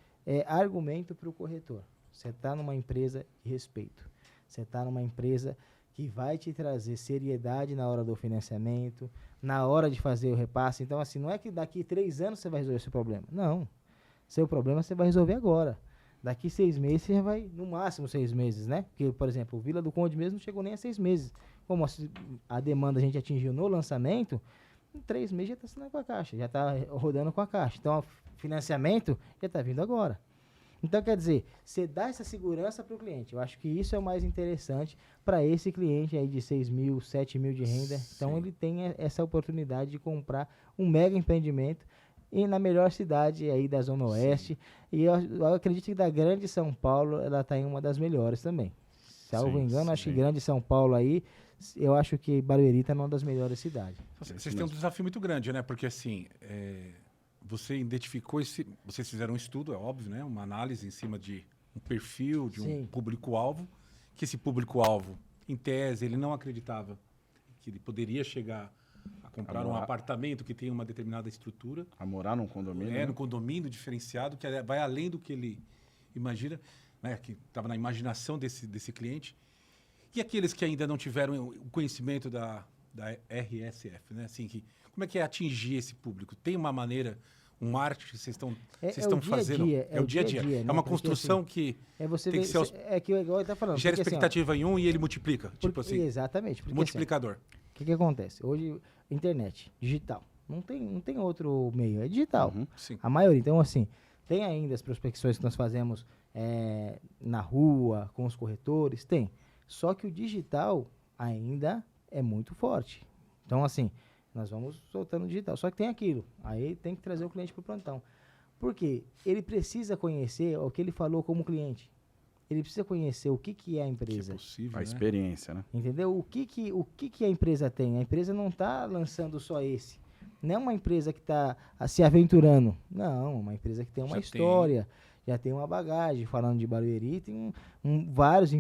argumento para o corretor. Você está numa empresa de respeito. Você está numa empresa que vai te trazer seriedade na hora do financiamento, na hora de fazer o repasse. Então, assim, não é que daqui 3 anos você vai resolver seu problema. Não. Seu problema você vai resolver agora. Daqui 6 meses você já vai, no máximo 6 meses, né? Porque, por exemplo, o Vila do Conde mesmo não chegou nem a 6 meses. Como a demanda a gente atingiu no lançamento, em 3 meses já está assinando com a Caixa, já está rodando com a Caixa. Então, o financiamento já está vindo agora. Então, quer dizer, você dá essa segurança para o cliente. Eu acho que isso é o mais interessante para esse cliente aí de 6 mil, 7 mil de renda. Sim. Então, ele tem essa oportunidade de comprar um mega empreendimento e na melhor cidade aí da Zona Oeste. Sim. E eu acredito que da Grande São Paulo, ela está em uma das melhores também. Salvo engano, acho que Grande São Paulo aí, eu acho que Barueri está numa das melhores cidades. Vocês têm um desafio muito grande, né? Porque assim, você identificou vocês fizeram um estudo, é óbvio, né? Uma análise em cima de um perfil, de um público-alvo, que esse público-alvo, em tese, ele não acreditava que ele poderia chegar a comprar um apartamento que tem uma determinada estrutura. A morar num condomínio. No condomínio diferenciado, que vai além do que ele imagina, né? Que estava na imaginação desse cliente. E aqueles que ainda não tiveram o conhecimento da da RSF, né? Assim, como é que é atingir esse público? Tem uma maneira, um marketing que vocês estão fazendo? É o dia a dia. Né? É uma construção assim, que você tem vê, que ser... É que igual ele tá falando. Gera expectativa em um e ele multiplica. Tipo assim. Exatamente. Porque, multiplicador. O que acontece? Hoje, internet, digital. Não tem outro meio, é digital. Sim. A maioria. Então, assim, tem ainda as prospecções que nós fazemos na rua, com os corretores, tem. Só que o digital ainda é muito forte. Então, assim, nós vamos soltando o digital. Só que tem aquilo. Aí tem que trazer o cliente para o plantão. Por quê? Ele precisa conhecer o que ele falou como cliente. Ele precisa conhecer o que é a empresa. Que é possível, a experiência, né? Entendeu? O que a empresa tem? A empresa não está lançando só esse. Não é uma empresa que está se aventurando. Não, uma empresa que tem uma história, já tem uma bagagem. Falando de Barueri, tem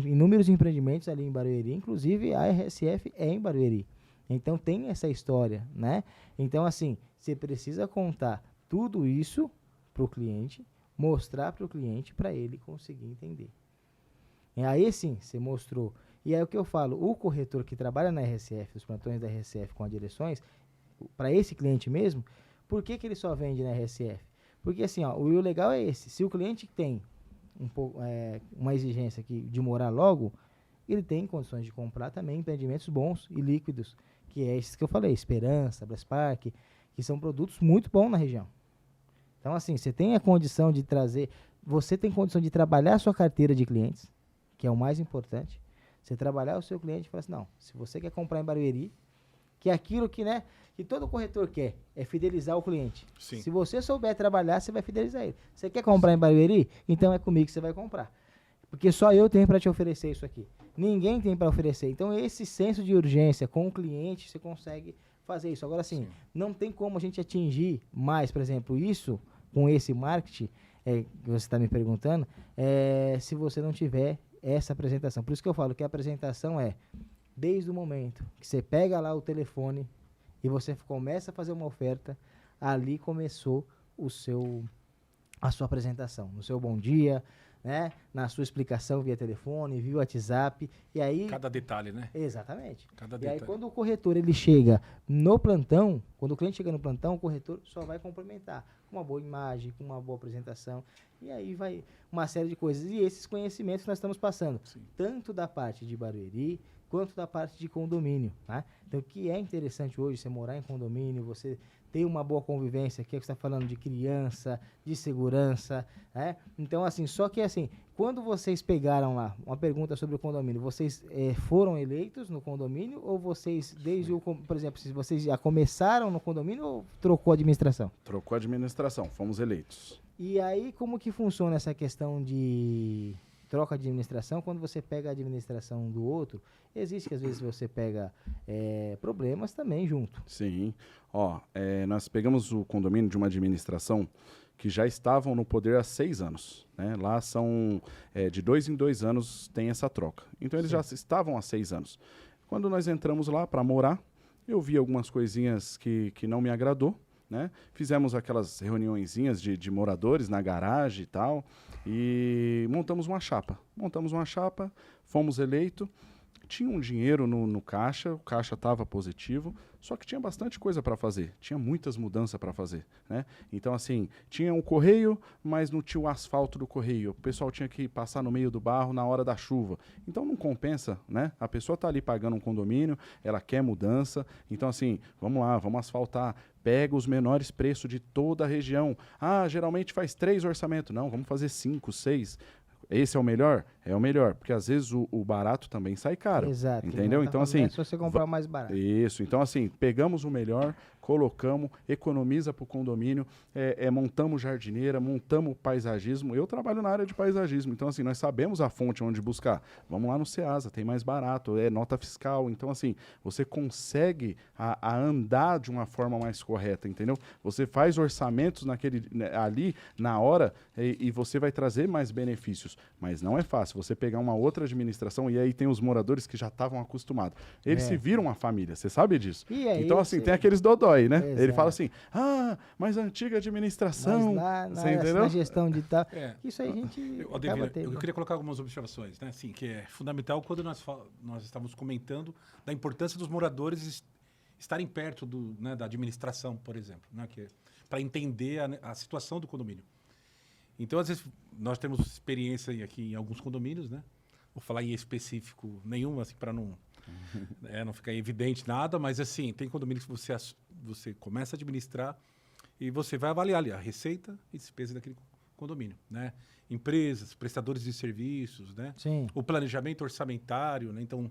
inúmeros empreendimentos ali em Barueri. Inclusive, a RSF é em Barueri. Então, tem essa história, né? Então, assim, você precisa contar tudo isso para o cliente, mostrar para o cliente, para ele conseguir entender. E aí, sim, você mostrou. E aí, o que eu falo, o corretor que trabalha na RSF, os plantões da RSF com as direções, para esse cliente mesmo, por que ele só vende na RSF? Porque, assim, ó, o legal é esse. Se o cliente tem uma exigência aqui de morar logo, ele tem condições de comprar também empreendimentos bons e líquidos, que é esses que eu falei, Esperança, Braspark, que são produtos muito bons na região. Então, assim, você tem a condição de trazer, você tem condição de trabalhar a sua carteira de clientes, que é o mais importante. Você trabalhar o seu cliente e falar assim, não, se você quer comprar em Barueri, que é aquilo que, né, que todo corretor quer, é fidelizar o cliente. Sim. Se você souber trabalhar, você vai fidelizar ele. Você quer comprar em Barueri? Então é comigo que você vai comprar. Porque só eu tenho para te oferecer isso aqui. Ninguém tem para oferecer. Então, esse senso de urgência com o cliente, você consegue fazer isso. Agora, assim, não tem como a gente atingir mais, por exemplo, isso com esse marketing, que você está me perguntando, se você não tiver essa apresentação. Por isso que eu falo que a apresentação desde o momento que você pega lá o telefone e você começa a fazer uma oferta, ali começou a sua apresentação, no seu bom dia, né? Na sua explicação via telefone, via WhatsApp, e aí... Cada detalhe, né? Exatamente. Cada e detalhe. aí quando o corretor ele chega no plantão, quando o cliente chega no plantão, o corretor só vai complementar com uma boa imagem, com uma boa apresentação, e aí vai uma série de coisas. E esses conhecimentos nós estamos passando, tanto da parte de Barueri, quanto da parte de condomínio, tá? Então, o que é interessante hoje, você morar em condomínio, você ter uma boa convivência, que é que você está falando de criança, de segurança, né? Então, assim, só que assim, quando vocês pegaram lá, uma pergunta sobre o condomínio, vocês foram eleitos no condomínio ou vocês, por exemplo, se vocês já começaram no condomínio ou trocou a administração? Trocou a administração, fomos eleitos. E aí, como que funciona essa questão de troca de administração? Quando você pega a administração do outro, existe que às vezes você pega problemas também junto. Sim. Nós pegamos o condomínio de uma administração que já estavam no poder há 6 anos. Né? Lá são, de 2 em 2 anos tem essa troca. Então eles já estavam há 6 anos. Quando nós entramos lá para morar, eu vi algumas coisinhas que não me agradou. Né? Fizemos aquelas reuniõezinhas de moradores na garagem e tal, e montamos uma chapa. Fomos eleitos, tinha um dinheiro no caixa, o caixa estava positivo, só que tinha bastante coisa para fazer, tinha muitas mudanças para fazer. Né? Então, assim, tinha um correio, mas não tinha o asfalto do correio, o pessoal tinha que passar no meio do barro na hora da chuva. Então, não compensa, né? A pessoa está ali pagando um condomínio, ela quer mudança, então, assim, vamos lá, vamos asfaltar. Pega os menores preços de toda a região. Geralmente faz 3 orçamentos. Não, vamos fazer 5, 6. Esse é o melhor? É o melhor, porque às vezes o barato também sai caro. Exato. Entendeu? Então, assim... Se você comprar mais barato. Isso. Então, assim, pegamos o melhor, colocamos, economiza para o condomínio, montamos jardineira, montamos paisagismo. Eu trabalho na área de paisagismo, então, assim, nós sabemos a fonte onde buscar. Vamos lá no Ceasa, tem mais barato, nota fiscal. Então, assim, você consegue a andar de uma forma mais correta, entendeu? Você faz orçamentos ali, na hora, e você vai trazer mais benefícios. Mas não é fácil. Você pegar uma outra administração, e aí tem os moradores que já estavam acostumados. Eles se viram uma família, você sabe disso? Então, assim, tem aqueles dodói, né? Exato. Ele fala assim, mas a antiga administração... Mas na gestão de tal... Isso aí a gente eu queria colocar algumas observações, né? Assim, que é fundamental quando nós estávamos comentando da importância dos moradores estarem perto né, da administração, por exemplo, né, para entender a situação do condomínio. Então, às vezes, nós temos experiência aqui em alguns condomínios, né? Vou falar em específico nenhum, assim, para não ficar evidente nada, mas, assim, tem condomínios que você começa a administrar e você vai avaliar ali a receita e despesa daquele condomínio, né? Empresas, prestadores de serviços, né? Sim. O planejamento orçamentário, né? Então,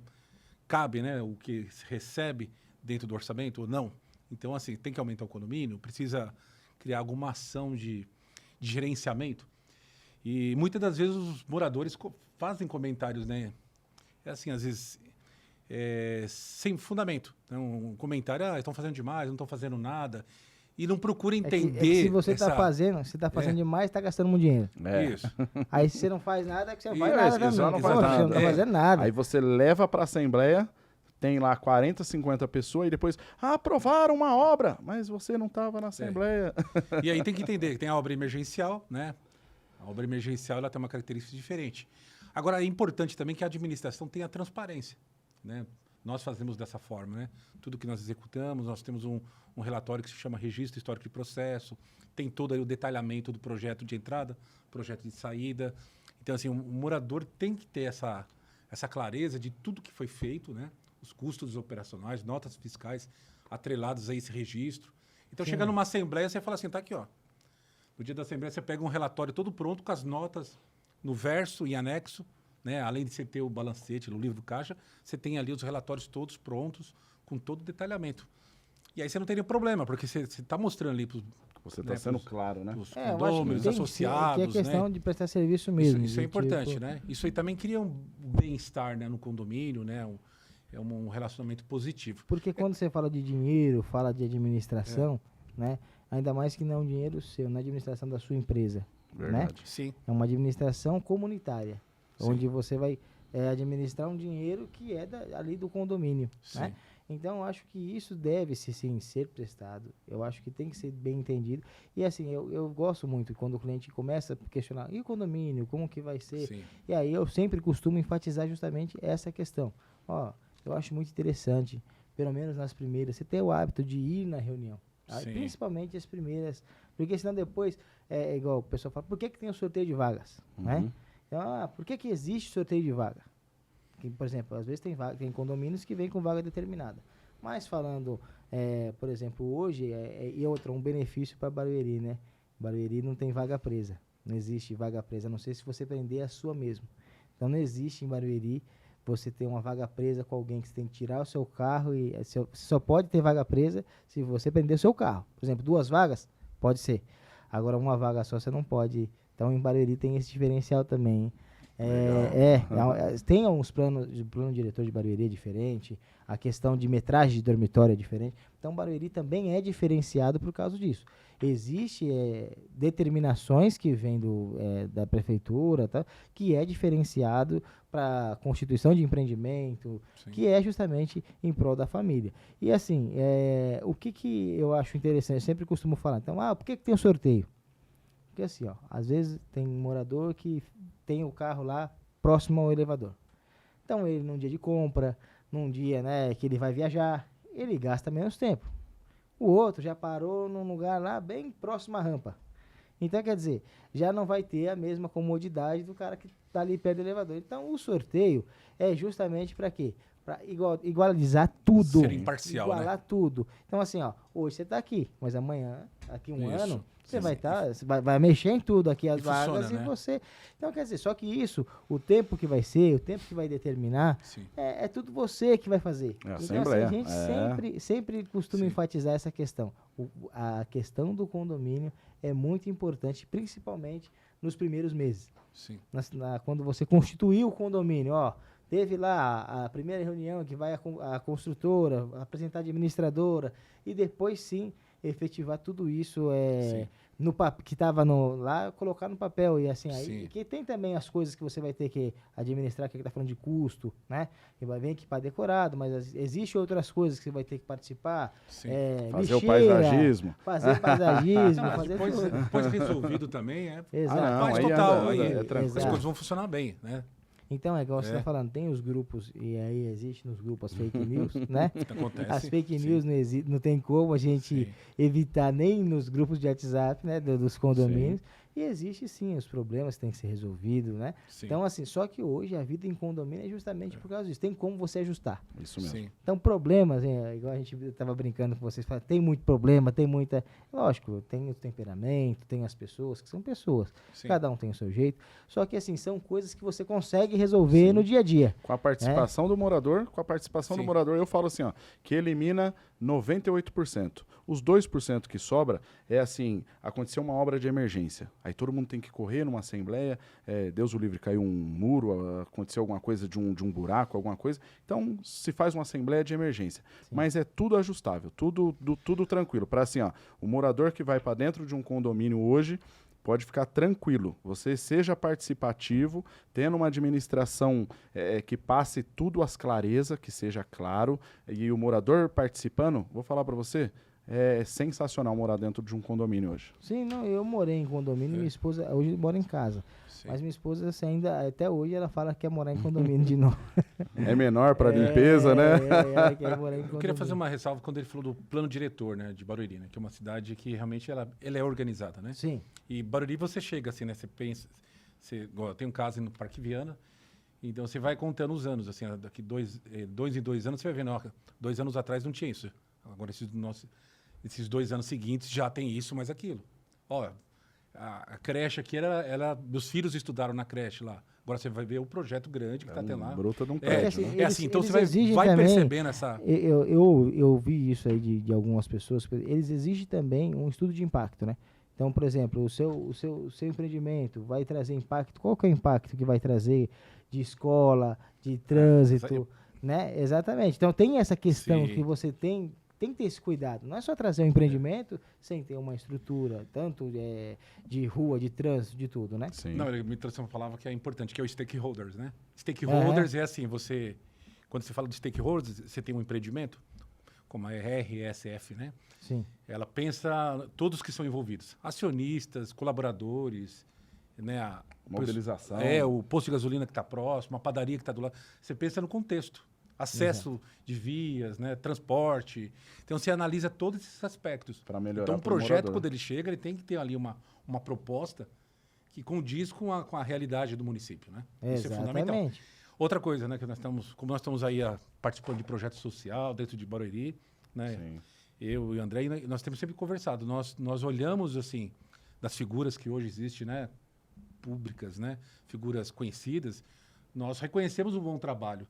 cabe, né, o que se recebe dentro do orçamento ou não. Então, assim, tem que aumentar o condomínio, precisa criar alguma ação de gerenciamento. E muitas das vezes os moradores fazem comentários, né? É assim, às vezes, sem fundamento. Né? Um comentário, estão fazendo demais, não estão fazendo nada. E não procura entender. Se você está fazendo, demais, está gastando muito dinheiro. Isso. Aí se você não faz nada, que você não faz nada também. Você não Você não está fazendo nada. Aí você leva para a Assembleia, tem lá 40, 50 pessoas e depois, aprovaram uma obra, mas você não estava na Assembleia. E aí tem que entender que tem a obra emergencial, né? A obra emergencial ela tem uma característica diferente. Agora, é importante também que a administração tenha transparência, né? Nós fazemos dessa forma, né? Tudo que nós executamos, nós temos um relatório que se chama Registro Histórico de Processo, tem todo aí o detalhamento do projeto de entrada, projeto de saída. Então, assim, o morador tem que ter essa clareza de tudo que foi feito, né? Os custos operacionais, notas fiscais atreladas a esse registro. Então, chega numa assembleia, você fala assim, tá aqui, ó. No dia da assembleia, você pega um relatório todo pronto, com as notas no verso e anexo, né? Além de você ter o balancete, o livro do caixa, você tem ali os relatórios todos prontos, com todo o detalhamento. E aí você não teria problema, porque você está mostrando ali para os... Você está sendo claro, né? Os condôminos, associados, que é questão, né? de prestar serviço mesmo. Isso é importante, né? Isso aí também cria um bem-estar, né, no condomínio, né? É um relacionamento positivo. Porque quando você fala de dinheiro, fala de administração, né? Ainda mais que não é um dinheiro seu, na administração da sua empresa. Verdade. Né? Sim. É uma administração comunitária, Sim. onde você vai administrar um dinheiro que é ali do condomínio. Né? Então, eu acho que isso deve sim ser prestado. Eu acho que tem que ser bem entendido. E assim, eu gosto muito quando o cliente começa a questionar, e o condomínio, como que vai ser? Sim. E aí eu sempre costumo enfatizar justamente essa questão. Ó, eu acho muito interessante, pelo menos nas primeiras, você ter o hábito de ir na reunião. Tá? Principalmente as primeiras, porque senão depois, igual o pessoal fala, por que tem o sorteio de vagas? Né? Então, por que existe sorteio de vaga? Que, por exemplo, às vezes tem condomínios que vêm com vaga determinada. Mas falando, por exemplo, hoje, um benefício para Barueri, né? Barueri não tem vaga presa. Não existe vaga presa, a não ser se você prender a sua mesmo. Então não existe em Barueri você ter uma vaga presa com alguém que você tem que tirar o seu carro e você só pode ter vaga presa se você prender o seu carro. Por exemplo, 2 vagas, pode ser. Agora, uma vaga só você não pode. Então, em Barueri tem esse diferencial também. Tem alguns planos, o plano diretor de Barueri é diferente, a questão de metragem de dormitório é diferente. Então, Barueri também é diferenciado por causa disso. Existem determinações que vêm da prefeitura, tá, que é diferenciado para constituição de empreendimento, Sim. que é justamente em prol da família. E assim, o que eu acho interessante, eu sempre costumo falar, então, por que tem um sorteio? Porque assim, às vezes tem um morador que tem o carro lá próximo ao elevador. Então ele, num dia de compra, num dia, né, que ele vai viajar, ele gasta menos tempo. O outro já parou num lugar lá bem próximo à rampa. Então, quer dizer, já não vai ter a mesma comodidade do cara que está ali perto do elevador. Então, o sorteio é justamente para quê? Para igualizar tudo. Ser imparcial, igualar tudo. Então, assim, hoje você está aqui, mas amanhã, daqui um ano, você vai mexer em tudo aqui, as vagas, funciona, e você... Então, quer dizer, só que isso, o tempo que vai ser, o tempo que vai determinar, é tudo você que vai fazer. Então, assim, a gente sempre costuma enfatizar essa questão. A questão do condomínio é muito importante, principalmente nos primeiros meses. Sim. Quando você constituiu o condomínio, teve lá a primeira reunião que vai a construtora, apresentar a administradora, e depois sim efetivar tudo isso que estava lá, colocar no papel. E assim, aí que tem também as coisas que você vai ter que administrar, que está falando de custo, né? Que vai vir equipar decorado, mas existe outras coisas que você vai ter que participar. Fazer o paisagismo. Fazer paisagismo. Depois resolvido também, Exato. Faz total, aí as coisas vão funcionar bem, né? Então, é igual você está falando, tem os grupos, e aí existe nos grupos as fake news, né? Acontece. As fake news não tem como a gente evitar nem nos grupos de WhatsApp, né, dos condomínios. E existe sim os problemas que têm que ser resolvidos, né? Sim. Então, assim, só que hoje a vida em condomínio é justamente por causa disso. Tem como você ajustar. Isso mesmo. Sim. Então, problemas, igual a gente estava brincando com vocês, tem muito problema, tem muita... Lógico, tem o temperamento, tem as pessoas, que são pessoas. Sim. Cada um tem o seu jeito. Só que, assim, são coisas que você consegue resolver no dia a dia. Com a participação do morador, Sim. eu falo assim, ó, que elimina 98%. Os 2% que sobra é assim, aconteceu uma obra de emergência. Aí todo mundo tem que correr numa assembleia, Deus o livre, caiu um muro, aconteceu alguma coisa de um buraco, alguma coisa. Então, se faz uma assembleia de emergência. Sim. Mas é tudo ajustável, tudo tranquilo. Para assim, ó, o morador que vai para dentro de um condomínio hoje, pode ficar tranquilo, você seja participativo, tendo uma administração que passe tudo às clarezas, que seja claro, e o morador participando, vou falar para você, é sensacional morar dentro de um condomínio hoje. Sim, não, eu morei em condomínio, minha esposa hoje mora em casa. Sim. Mas minha esposa assim, ainda, até hoje, ela fala que quer morar em condomínio de novo. É menor para limpeza, né? Ela quer morar em condomínio. Eu queria fazer uma ressalva quando ele falou do plano diretor, né, de Barueri, né, que é uma cidade que realmente ela é organizada, né? Sim. E Barueri você chega assim, né, você pensa, tem um caso no Parque Viana, então você vai contando os anos, assim, daqui 2 em 2 anos você vai vendo, ó, 2 anos atrás não tinha isso. Agora esses 2 anos seguintes já tem isso, mais aquilo. Ó, a creche aqui meus filhos estudaram na creche lá. Agora você vai ver o projeto grande que está tendo lá. Bruta de um prédio, né? Assim, então você vai também, percebendo essa... Eu vi isso aí de algumas pessoas, eles exigem também um estudo de impacto, né? Então, por exemplo, o seu empreendimento vai trazer impacto, qual que é o impacto que vai trazer de escola, de trânsito, né? Exatamente. Então tem essa questão que você tem que ter esse cuidado. Não é só trazer um empreendimento sem ter uma estrutura, tanto de rua, de trânsito, de tudo, né? Sim. Não, ele me trouxe uma palavra que é importante, que é o stakeholders, né? Stakeholders é assim, quando você fala de stakeholders, você tem um empreendimento, como a RSF, né? Sim. Ela pensa todos que são envolvidos, acionistas, colaboradores, né? Mobilização. O posto de gasolina que está próximo, a padaria que está do lado. Você pensa no contexto. Acesso de vias, né, transporte. Então, você analisa todos esses aspectos. Para melhorar. Então, o projeto, quando ele chega, ele tem que ter ali uma proposta que condiz com a realidade do município, né? Isso é fundamental. Outra coisa, né, que como nós estamos aí participando de projeto social dentro de Barueri, né? Sim. Eu e o André, nós temos sempre conversado. Nós olhamos, assim, das figuras que hoje existem, né, públicas, né, figuras conhecidas, nós reconhecemos o bom trabalho.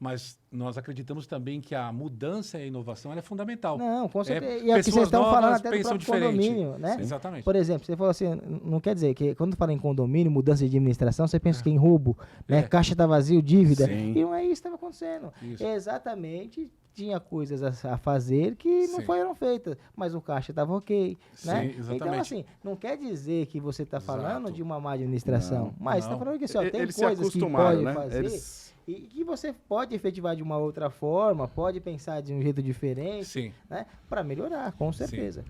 Mas nós acreditamos também que a mudança e a inovação é fundamental. Não, com certeza. E aqui vocês estão falando até do próprio condomínio, né? Sim. Exatamente. Por exemplo, você falou assim, não quer dizer que quando fala em condomínio, mudança de administração, você pensa que em roubo, né? Caixa está vazio, dívida. Sim. E não é isso que estava acontecendo. Isso. Exatamente, tinha coisas a fazer que não foram feitas, mas o caixa estava ok, né? Exatamente. Então, assim, não quer dizer que você está falando de uma má administração, mas está falando que assim, tem eles coisas que pode né? fazer... E que você pode efetivar de uma outra forma, pode pensar de um jeito diferente, né? Para melhorar, com certeza.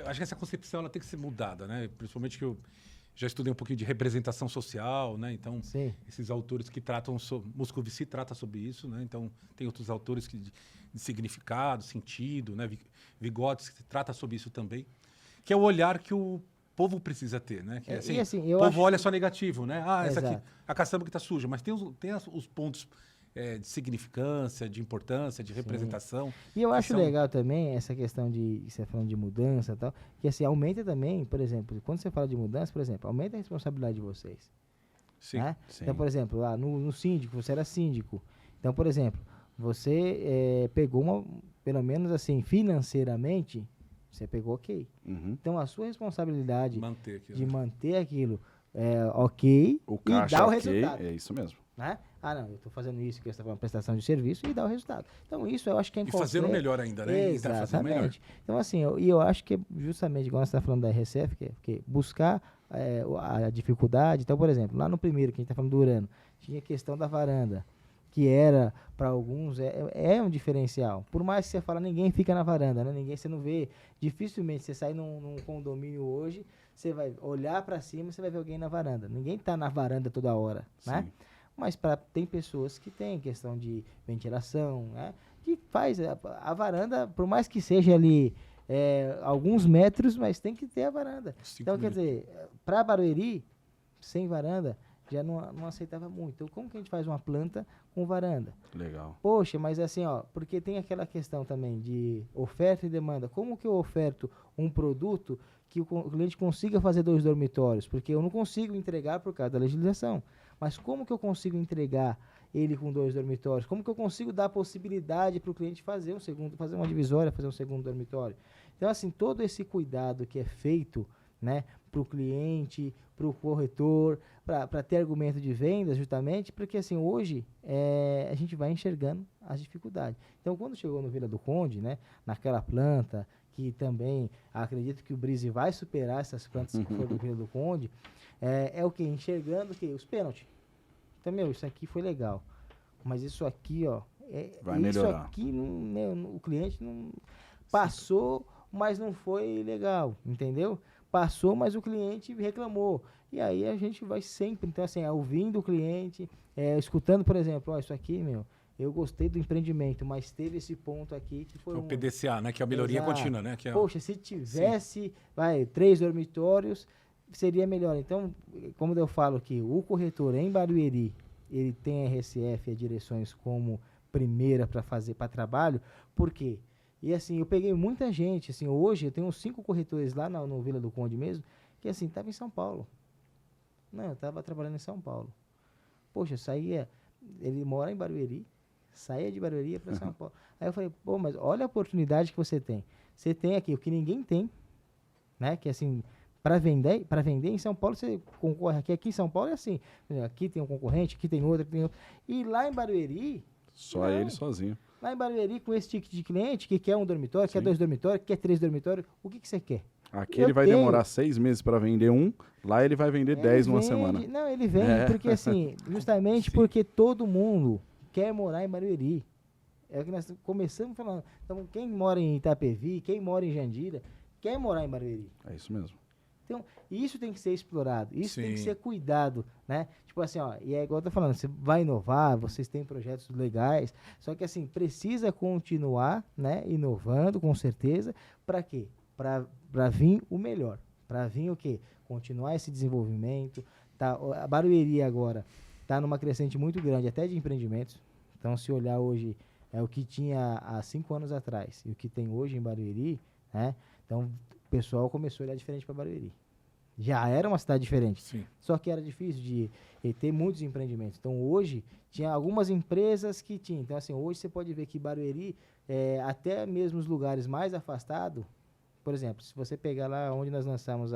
Acho que essa concepção ela tem que ser mudada, né? Principalmente que eu já estudei um pouquinho de representação social, né? Então, esses autores que tratam Moscovici trata sobre isso, né? Então, tem outros autores de significado, sentido, né? Vygotsky que trata sobre isso também, que é o olhar que o povo precisa ter, né? Que, assim, o povo olha só negativo, né? Essa aqui, a caçamba que está suja, mas tem os pontos de significância, de importância, de representação. E eu acho legal também essa questão de você falando de mudança e tal, que assim, aumenta também, por exemplo, quando você fala de mudança, por exemplo, aumenta a responsabilidade de vocês. Sim. Né? Então, por exemplo, lá no síndico, você era síndico. Então, por exemplo, você pegou pelo menos assim, financeiramente, você pegou ok. Uhum. Então, a sua responsabilidade de manter aquilo ok e dar o resultado. É isso mesmo. Né? Não, eu estou fazendo isso, que você está falando prestação de serviço e dar o resultado. Então, isso eu acho que é importante. E fazendo melhor ainda, né? Exatamente. Então, assim, eu acho que justamente, igual você está falando da RCF, que é buscar a dificuldade. Então, por exemplo, lá no primeiro, que a gente está falando do Urano, tinha a questão da varanda, que era, para alguns, é um diferencial. Por mais que você fala, ninguém fica na varanda, né? Você não vê, dificilmente você sai num condomínio hoje, você vai olhar para cima e você vai ver alguém na varanda. Ninguém está na varanda toda hora, né? Mas tem pessoas que têm questão de ventilação, né? Que faz a varanda, por mais que seja ali alguns metros, mas tem que ter a varanda. 5 Então, quer minutos. dizer, para Barueri, sem varanda, já não aceitava muito. Então, como que a gente faz uma planta com varanda? Legal. Poxa, mas assim, ó, porque tem aquela questão também de oferta e demanda. Como que eu oferto um produto que o cliente consiga fazer 2 dormitórios? Porque eu não consigo entregar por causa da legislação. Mas como que eu consigo entregar ele com 2 dormitórios? Como que eu consigo dar a possibilidade para o cliente fazer um segundo, fazer uma divisória, fazer um segundo dormitório? Então, assim, todo esse cuidado que é feito, né, para o cliente, para o corretor, para ter argumento de vendas, justamente, porque assim, hoje a gente vai enxergando as dificuldades. Então, quando chegou no Vila do Conde, né, naquela planta, que também acredito que o Brise vai superar essas plantas que foram do Vila do Conde, é o que? Enxergando o que? Os pênaltis. Então, isso aqui foi legal, mas isso aqui, ó, vai isso melhorar. aqui, o cliente não passou, mas não foi legal, entendeu? Passou, mas o cliente reclamou. E aí a gente vai sempre, então assim, ouvindo o cliente, escutando, por exemplo, ó, isso aqui, eu gostei do empreendimento, mas teve esse ponto aqui que foi O PDCA, né? Que é a melhoria Exato. contínua, né? Que é Poxa, se tivesse, 3 dormitórios, seria melhor. Então, como eu falo que o corretor em Barueri, ele tem a RSF e as direções como primeira para fazer, para trabalho, por quê? E assim, eu peguei muita gente, assim, hoje eu tenho uns 5 corretores lá no Vila do Conde mesmo, que assim, tava em São Paulo. Não, eu tava trabalhando em São Paulo. Poxa, eu saía, ele mora em Barueri, saía de Barueri para São Paulo. Aí eu falei, pô, mas olha a oportunidade que você tem. Você tem aqui o que ninguém tem, né? Que assim, para vender em São Paulo, você concorre aqui em São Paulo é assim, aqui tem um concorrente, aqui tem outro, E lá em Barueri, Só ele sozinho. lá em Barueri, com esse ticket de cliente, que quer um dormitório, quer Sim. 2 dormitórios, quer 3 dormitórios, o que você quer? Aqui ele vai demorar 6 meses para vender um, lá ele vai vender 10 numa semana. Não, ele vende, porque assim, justamente porque todo mundo quer morar em Barueri. É o que nós começamos falando. Então, quem mora em Itapevi, quem mora em Jandira, quer morar em Barueri. É isso mesmo. Então, isso tem que ser explorado, isso tem que Sim. ser cuidado, né? Tipo assim, ó, e é igual eu tô falando, você vai inovar, vocês têm projetos legais, só que assim, precisa continuar, né, inovando, com certeza, para quê? Para vir o melhor, para vir o quê? Continuar esse desenvolvimento, tá? A Barueri agora tá numa crescente muito grande, até de empreendimentos, então se olhar hoje, o que tinha há 5 anos atrás e o que tem hoje em Barueri, né? Então, o pessoal começou a olhar diferente para Barueri. Já era uma cidade diferente. Sim. Só que era difícil de ter muitos empreendimentos. Então, hoje, tinha algumas empresas que tinham. Então, assim, hoje você pode ver que Barueri, até mesmo os lugares mais afastados, por exemplo, se você pegar lá onde nós lançamos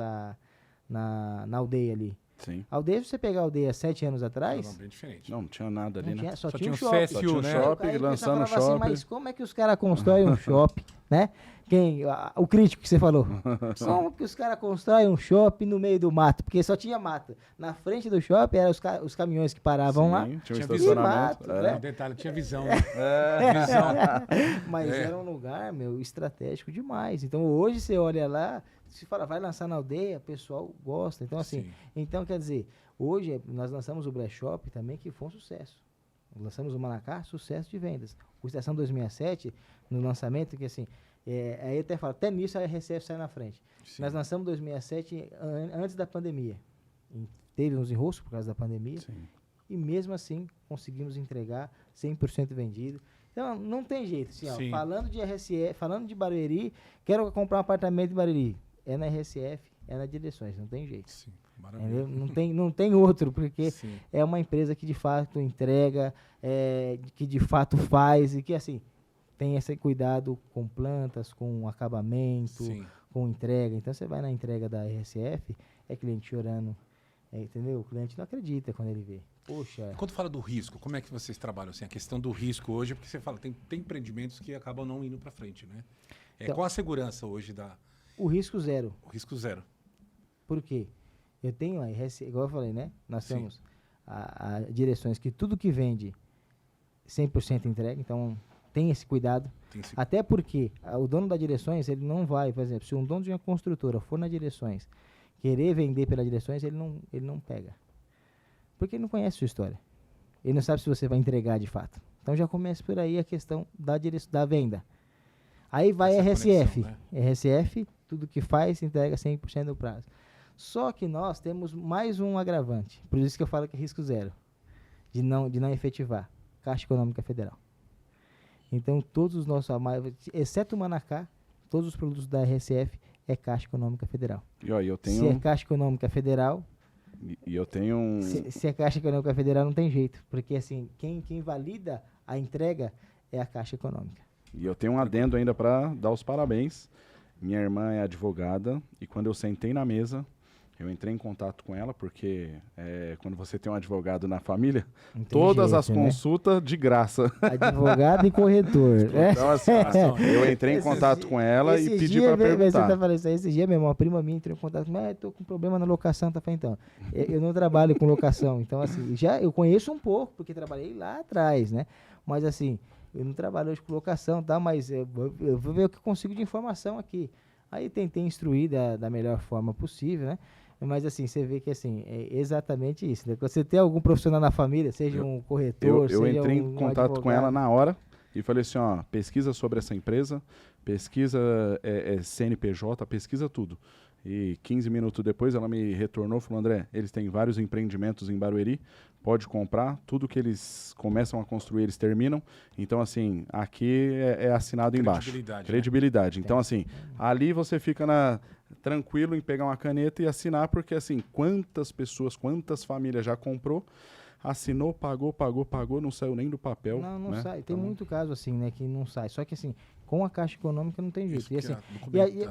na aldeia ali. Sim. A aldeia, se você pegar a aldeia 7 anos atrás, Não, bem diferente. Não tinha nada ali, né? só Só tinha um tinha o shopping. CSU, Só tinha um né? shopping, Aí o lançando pessoal falava shopping. mas como é que os caras constroem um shopping, né? O crítico que você falou. Como que os caras constroem um shopping no meio do mato? Porque só tinha mato. Na frente do shopping eram os caminhões que paravam lá. Sim, tinha um Tinha estacionamento. mato, é. né? Um detalhe, tinha visão, né? Visão. Mas era um lugar, estratégico demais. Então hoje você olha lá, se fala, vai lançar na aldeia, o pessoal gosta. Então, assim, Sim. quer dizer, hoje nós lançamos o Black Shop também, que foi um sucesso. Lançamos o Manacá, sucesso de vendas. O Estação 2007, no lançamento, que assim, aí até falo, até nisso a RCF sai na frente. Sim. Nós lançamos 2007 antes da pandemia. Teve uns enroscos por causa da pandemia. Sim. E mesmo assim, conseguimos entregar 100% vendido. Então, não tem jeito. Assim, ó, Sim. falando de RSF, falando de Barueri, quero comprar um apartamento em Barueri. É na RSF, é na Direções, não tem jeito. Sim. Entendeu? Maravilha. Não tem outro, porque Sim. é uma empresa que de fato entrega, que de fato faz e que assim tem esse cuidado com plantas, com acabamento, Sim. com entrega. Então você vai na entrega da RSF, é cliente chorando, entendeu? O cliente não acredita quando ele vê. Poxa, Quando fala do risco, como é que vocês trabalham assim, a questão do risco hoje? Porque você fala, tem empreendimentos que acabam não indo para frente, né? Então- Qual a segurança hoje o risco zero. o risco zero? Por quê? Eu tenho a RSF, igual eu falei, né? Nós Sim. temos a direções que tudo que vende 100% entrega, então tem esse cuidado. Tem esse- Até porque o dono da Direções, ele não vai, por exemplo, se um dono de uma construtora for na Direções, querer vender pela Direções, ele não pega. Porque ele não conhece a sua história. Ele não sabe se você vai entregar de fato. Então já começa por aí a questão da venda. Aí vai Essa RSF. conexão, RSF, tudo que faz, entrega 100% do prazo. Só que nós temos mais um agravante. Por isso que eu falo que é risco zero. De não efetivar. Caixa Econômica Federal. Então todos os nossos, exceto o Manacá, todos os produtos da RSF é Caixa Econômica Federal. E ó, eu tenho... Se é Caixa Econômica Federal... E eu tenho um... Se é Caixa Econômica Federal não tem jeito. Porque assim, quem valida a entrega é a Caixa Econômica. E eu tenho um adendo ainda para dar os parabéns. Minha irmã é advogada e quando eu sentei na mesa, eu entrei em contato com ela, porque quando você tem um advogado na família, todas as consultas de graça. Advogado e corretor. Então, assim, eu entrei em contato com ela e pedi para perguntar. Você tá falando isso aí, esse dia mesmo, uma prima minha entrou em contato comigo, estou com problema na locação, tá falando, então. Eu não trabalho com locação, então assim, eu conheço um pouco, porque trabalhei lá atrás, né? Mas assim, eu não trabalho hoje com locação, tá? Mas eu vou ver o que eu consigo de informação aqui. Aí tentei instruir da melhor forma possível, né? Mas assim, você vê que assim, é exatamente isso. Né? Você tem algum profissional na família, seja um corretor, eu seja entrei um em contato advogado. com ela na hora e falei assim, ó, pesquisa sobre essa empresa, pesquisa CNPJ, pesquisa tudo. E 15 minutos depois ela me retornou e falou, André, eles têm vários empreendimentos em Barueri, pode comprar, tudo que eles começam a construir, eles terminam. Então, assim, aqui é assinado embaixo. Credibilidade. Então, assim, ali você fica tranquilo em pegar uma caneta e assinar, porque, assim, quantas pessoas, quantas famílias já comprou, assinou, pagou, não saiu nem do papel. Não né? sai. Então, Tem muito caso assim, né, que não sai. Só que assim, com a Caixa Econômica não tem jeito. E, assim,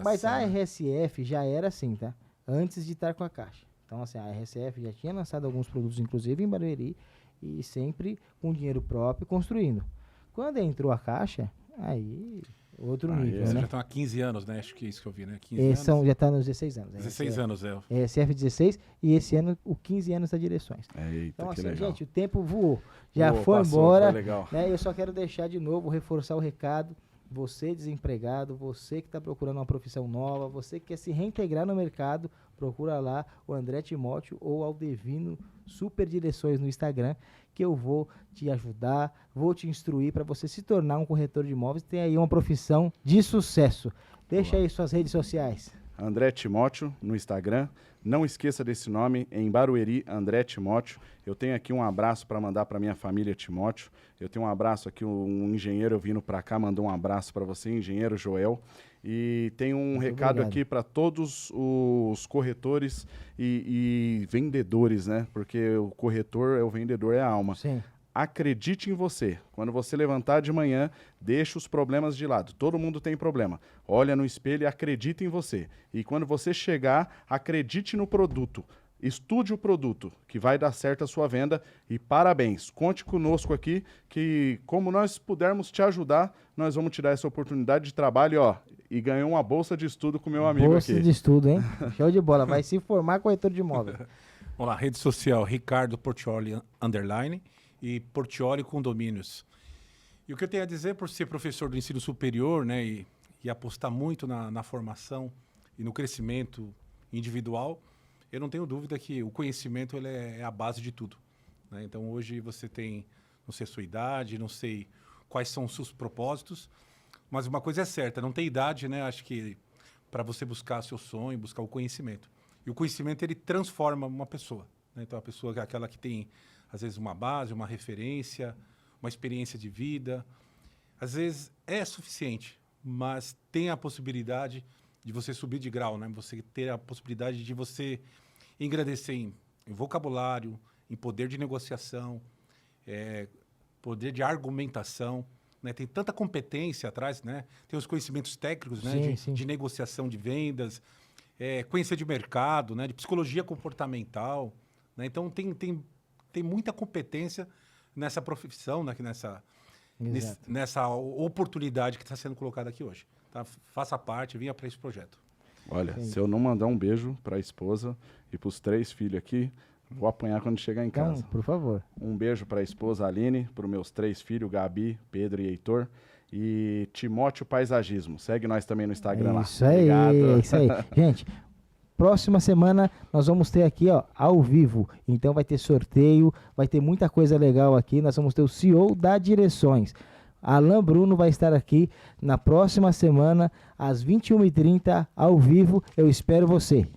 mas a RSF já era assim, tá? Antes de estar com a Caixa. Então, assim, a RSF já tinha lançado alguns produtos, inclusive em Barueri, e sempre com dinheiro próprio, construindo. Quando entrou a Caixa, aí... outro nível, Você né? já está há 15 anos, né? Acho que é isso que eu vi, né? 15 anos. Já está nos 16 anos. 16 anos, é. RSF 16 e esse ano o 15 anos da Direções. Eita, então, que assim, legal. gente, o tempo voou. Já Passou, embora. Foi legal. Né? Eu só quero deixar de novo, reforçar o recado. Você desempregado, você que está procurando uma profissão nova, você que quer se reintegrar no mercado, procura lá o André Timóteo ou Aldevino Super Direções no Instagram, que eu vou te ajudar, vou te instruir para você se tornar um corretor de imóveis e ter aí uma profissão de sucesso. Deixa aí suas redes sociais. André Timóteo no Instagram. Não esqueça desse nome, em Barueri, André Timóteo. Eu tenho aqui um abraço para mandar para minha família Timóteo. Eu tenho um abraço aqui, um engenheiro vindo para cá, mandou um abraço para você, engenheiro Joel. E tem um recado aqui para todos os corretores e vendedores, né? Porque o corretor é o vendedor, é a alma. Sim. Acredite em você. Quando você levantar de manhã, deixa os problemas de lado. Todo mundo tem problema. Olha no espelho e acredite em você. E quando você chegar, acredite no produto. Estude o produto, que vai dar certo a sua venda. E parabéns. Conte conosco aqui, que como nós pudermos te ajudar, nós vamos te dar essa oportunidade de trabalho, ó. E ganhou uma bolsa de estudo com meu amigo bolsa aqui. Bolsa de estudo, hein? Show de bola. Vai se formar corretor de imóvel. Vamos lá, rede social, Ricardo Portioli, _ e Portioli Condomínios. E o que eu tenho a dizer, por ser professor do ensino superior, né, e apostar muito na formação e no crescimento individual, eu não tenho dúvida que o conhecimento ele é a base de tudo. Né? Então, hoje você tem, não sei a sua idade, não sei quais são os seus propósitos, mas uma coisa é certa, não tem idade, né? Acho que para você buscar seu sonho, buscar o conhecimento. E o conhecimento, ele transforma uma pessoa. Né? Então, a pessoa é aquela que tem, às vezes, uma base, uma referência, uma experiência de vida. Às vezes é suficiente, mas tem a possibilidade de você subir de grau, né? Você ter a possibilidade de você engrandecer em vocabulário, em poder de negociação, poder de argumentação. Né? Tem tanta competência atrás, né? Tem os conhecimentos técnicos, né? De negociação de vendas, conhecer de mercado, né? De psicologia comportamental. Né? Então, tem muita competência nessa profissão, né? Nessa oportunidade que está sendo colocada aqui hoje. Tá? Faça parte, venha para esse projeto. Olha, se eu não mandar um beijo para a esposa e para os 3 filhos aqui, vou apanhar quando chegar em casa. Então, por favor. Um beijo para a esposa Aline, para os meus 3 filhos, Gabi, Pedro e Heitor. E Timóteo Paisagismo. Segue nós também no Instagram lá. Isso aí, isso aí. Gente, próxima semana nós vamos ter aqui, ó, ao vivo. Então vai ter sorteio, vai ter muita coisa legal aqui. Nós vamos ter o CEO da Direções. Alain Bruno vai estar aqui na próxima semana, às 21h30, ao vivo. Eu espero você.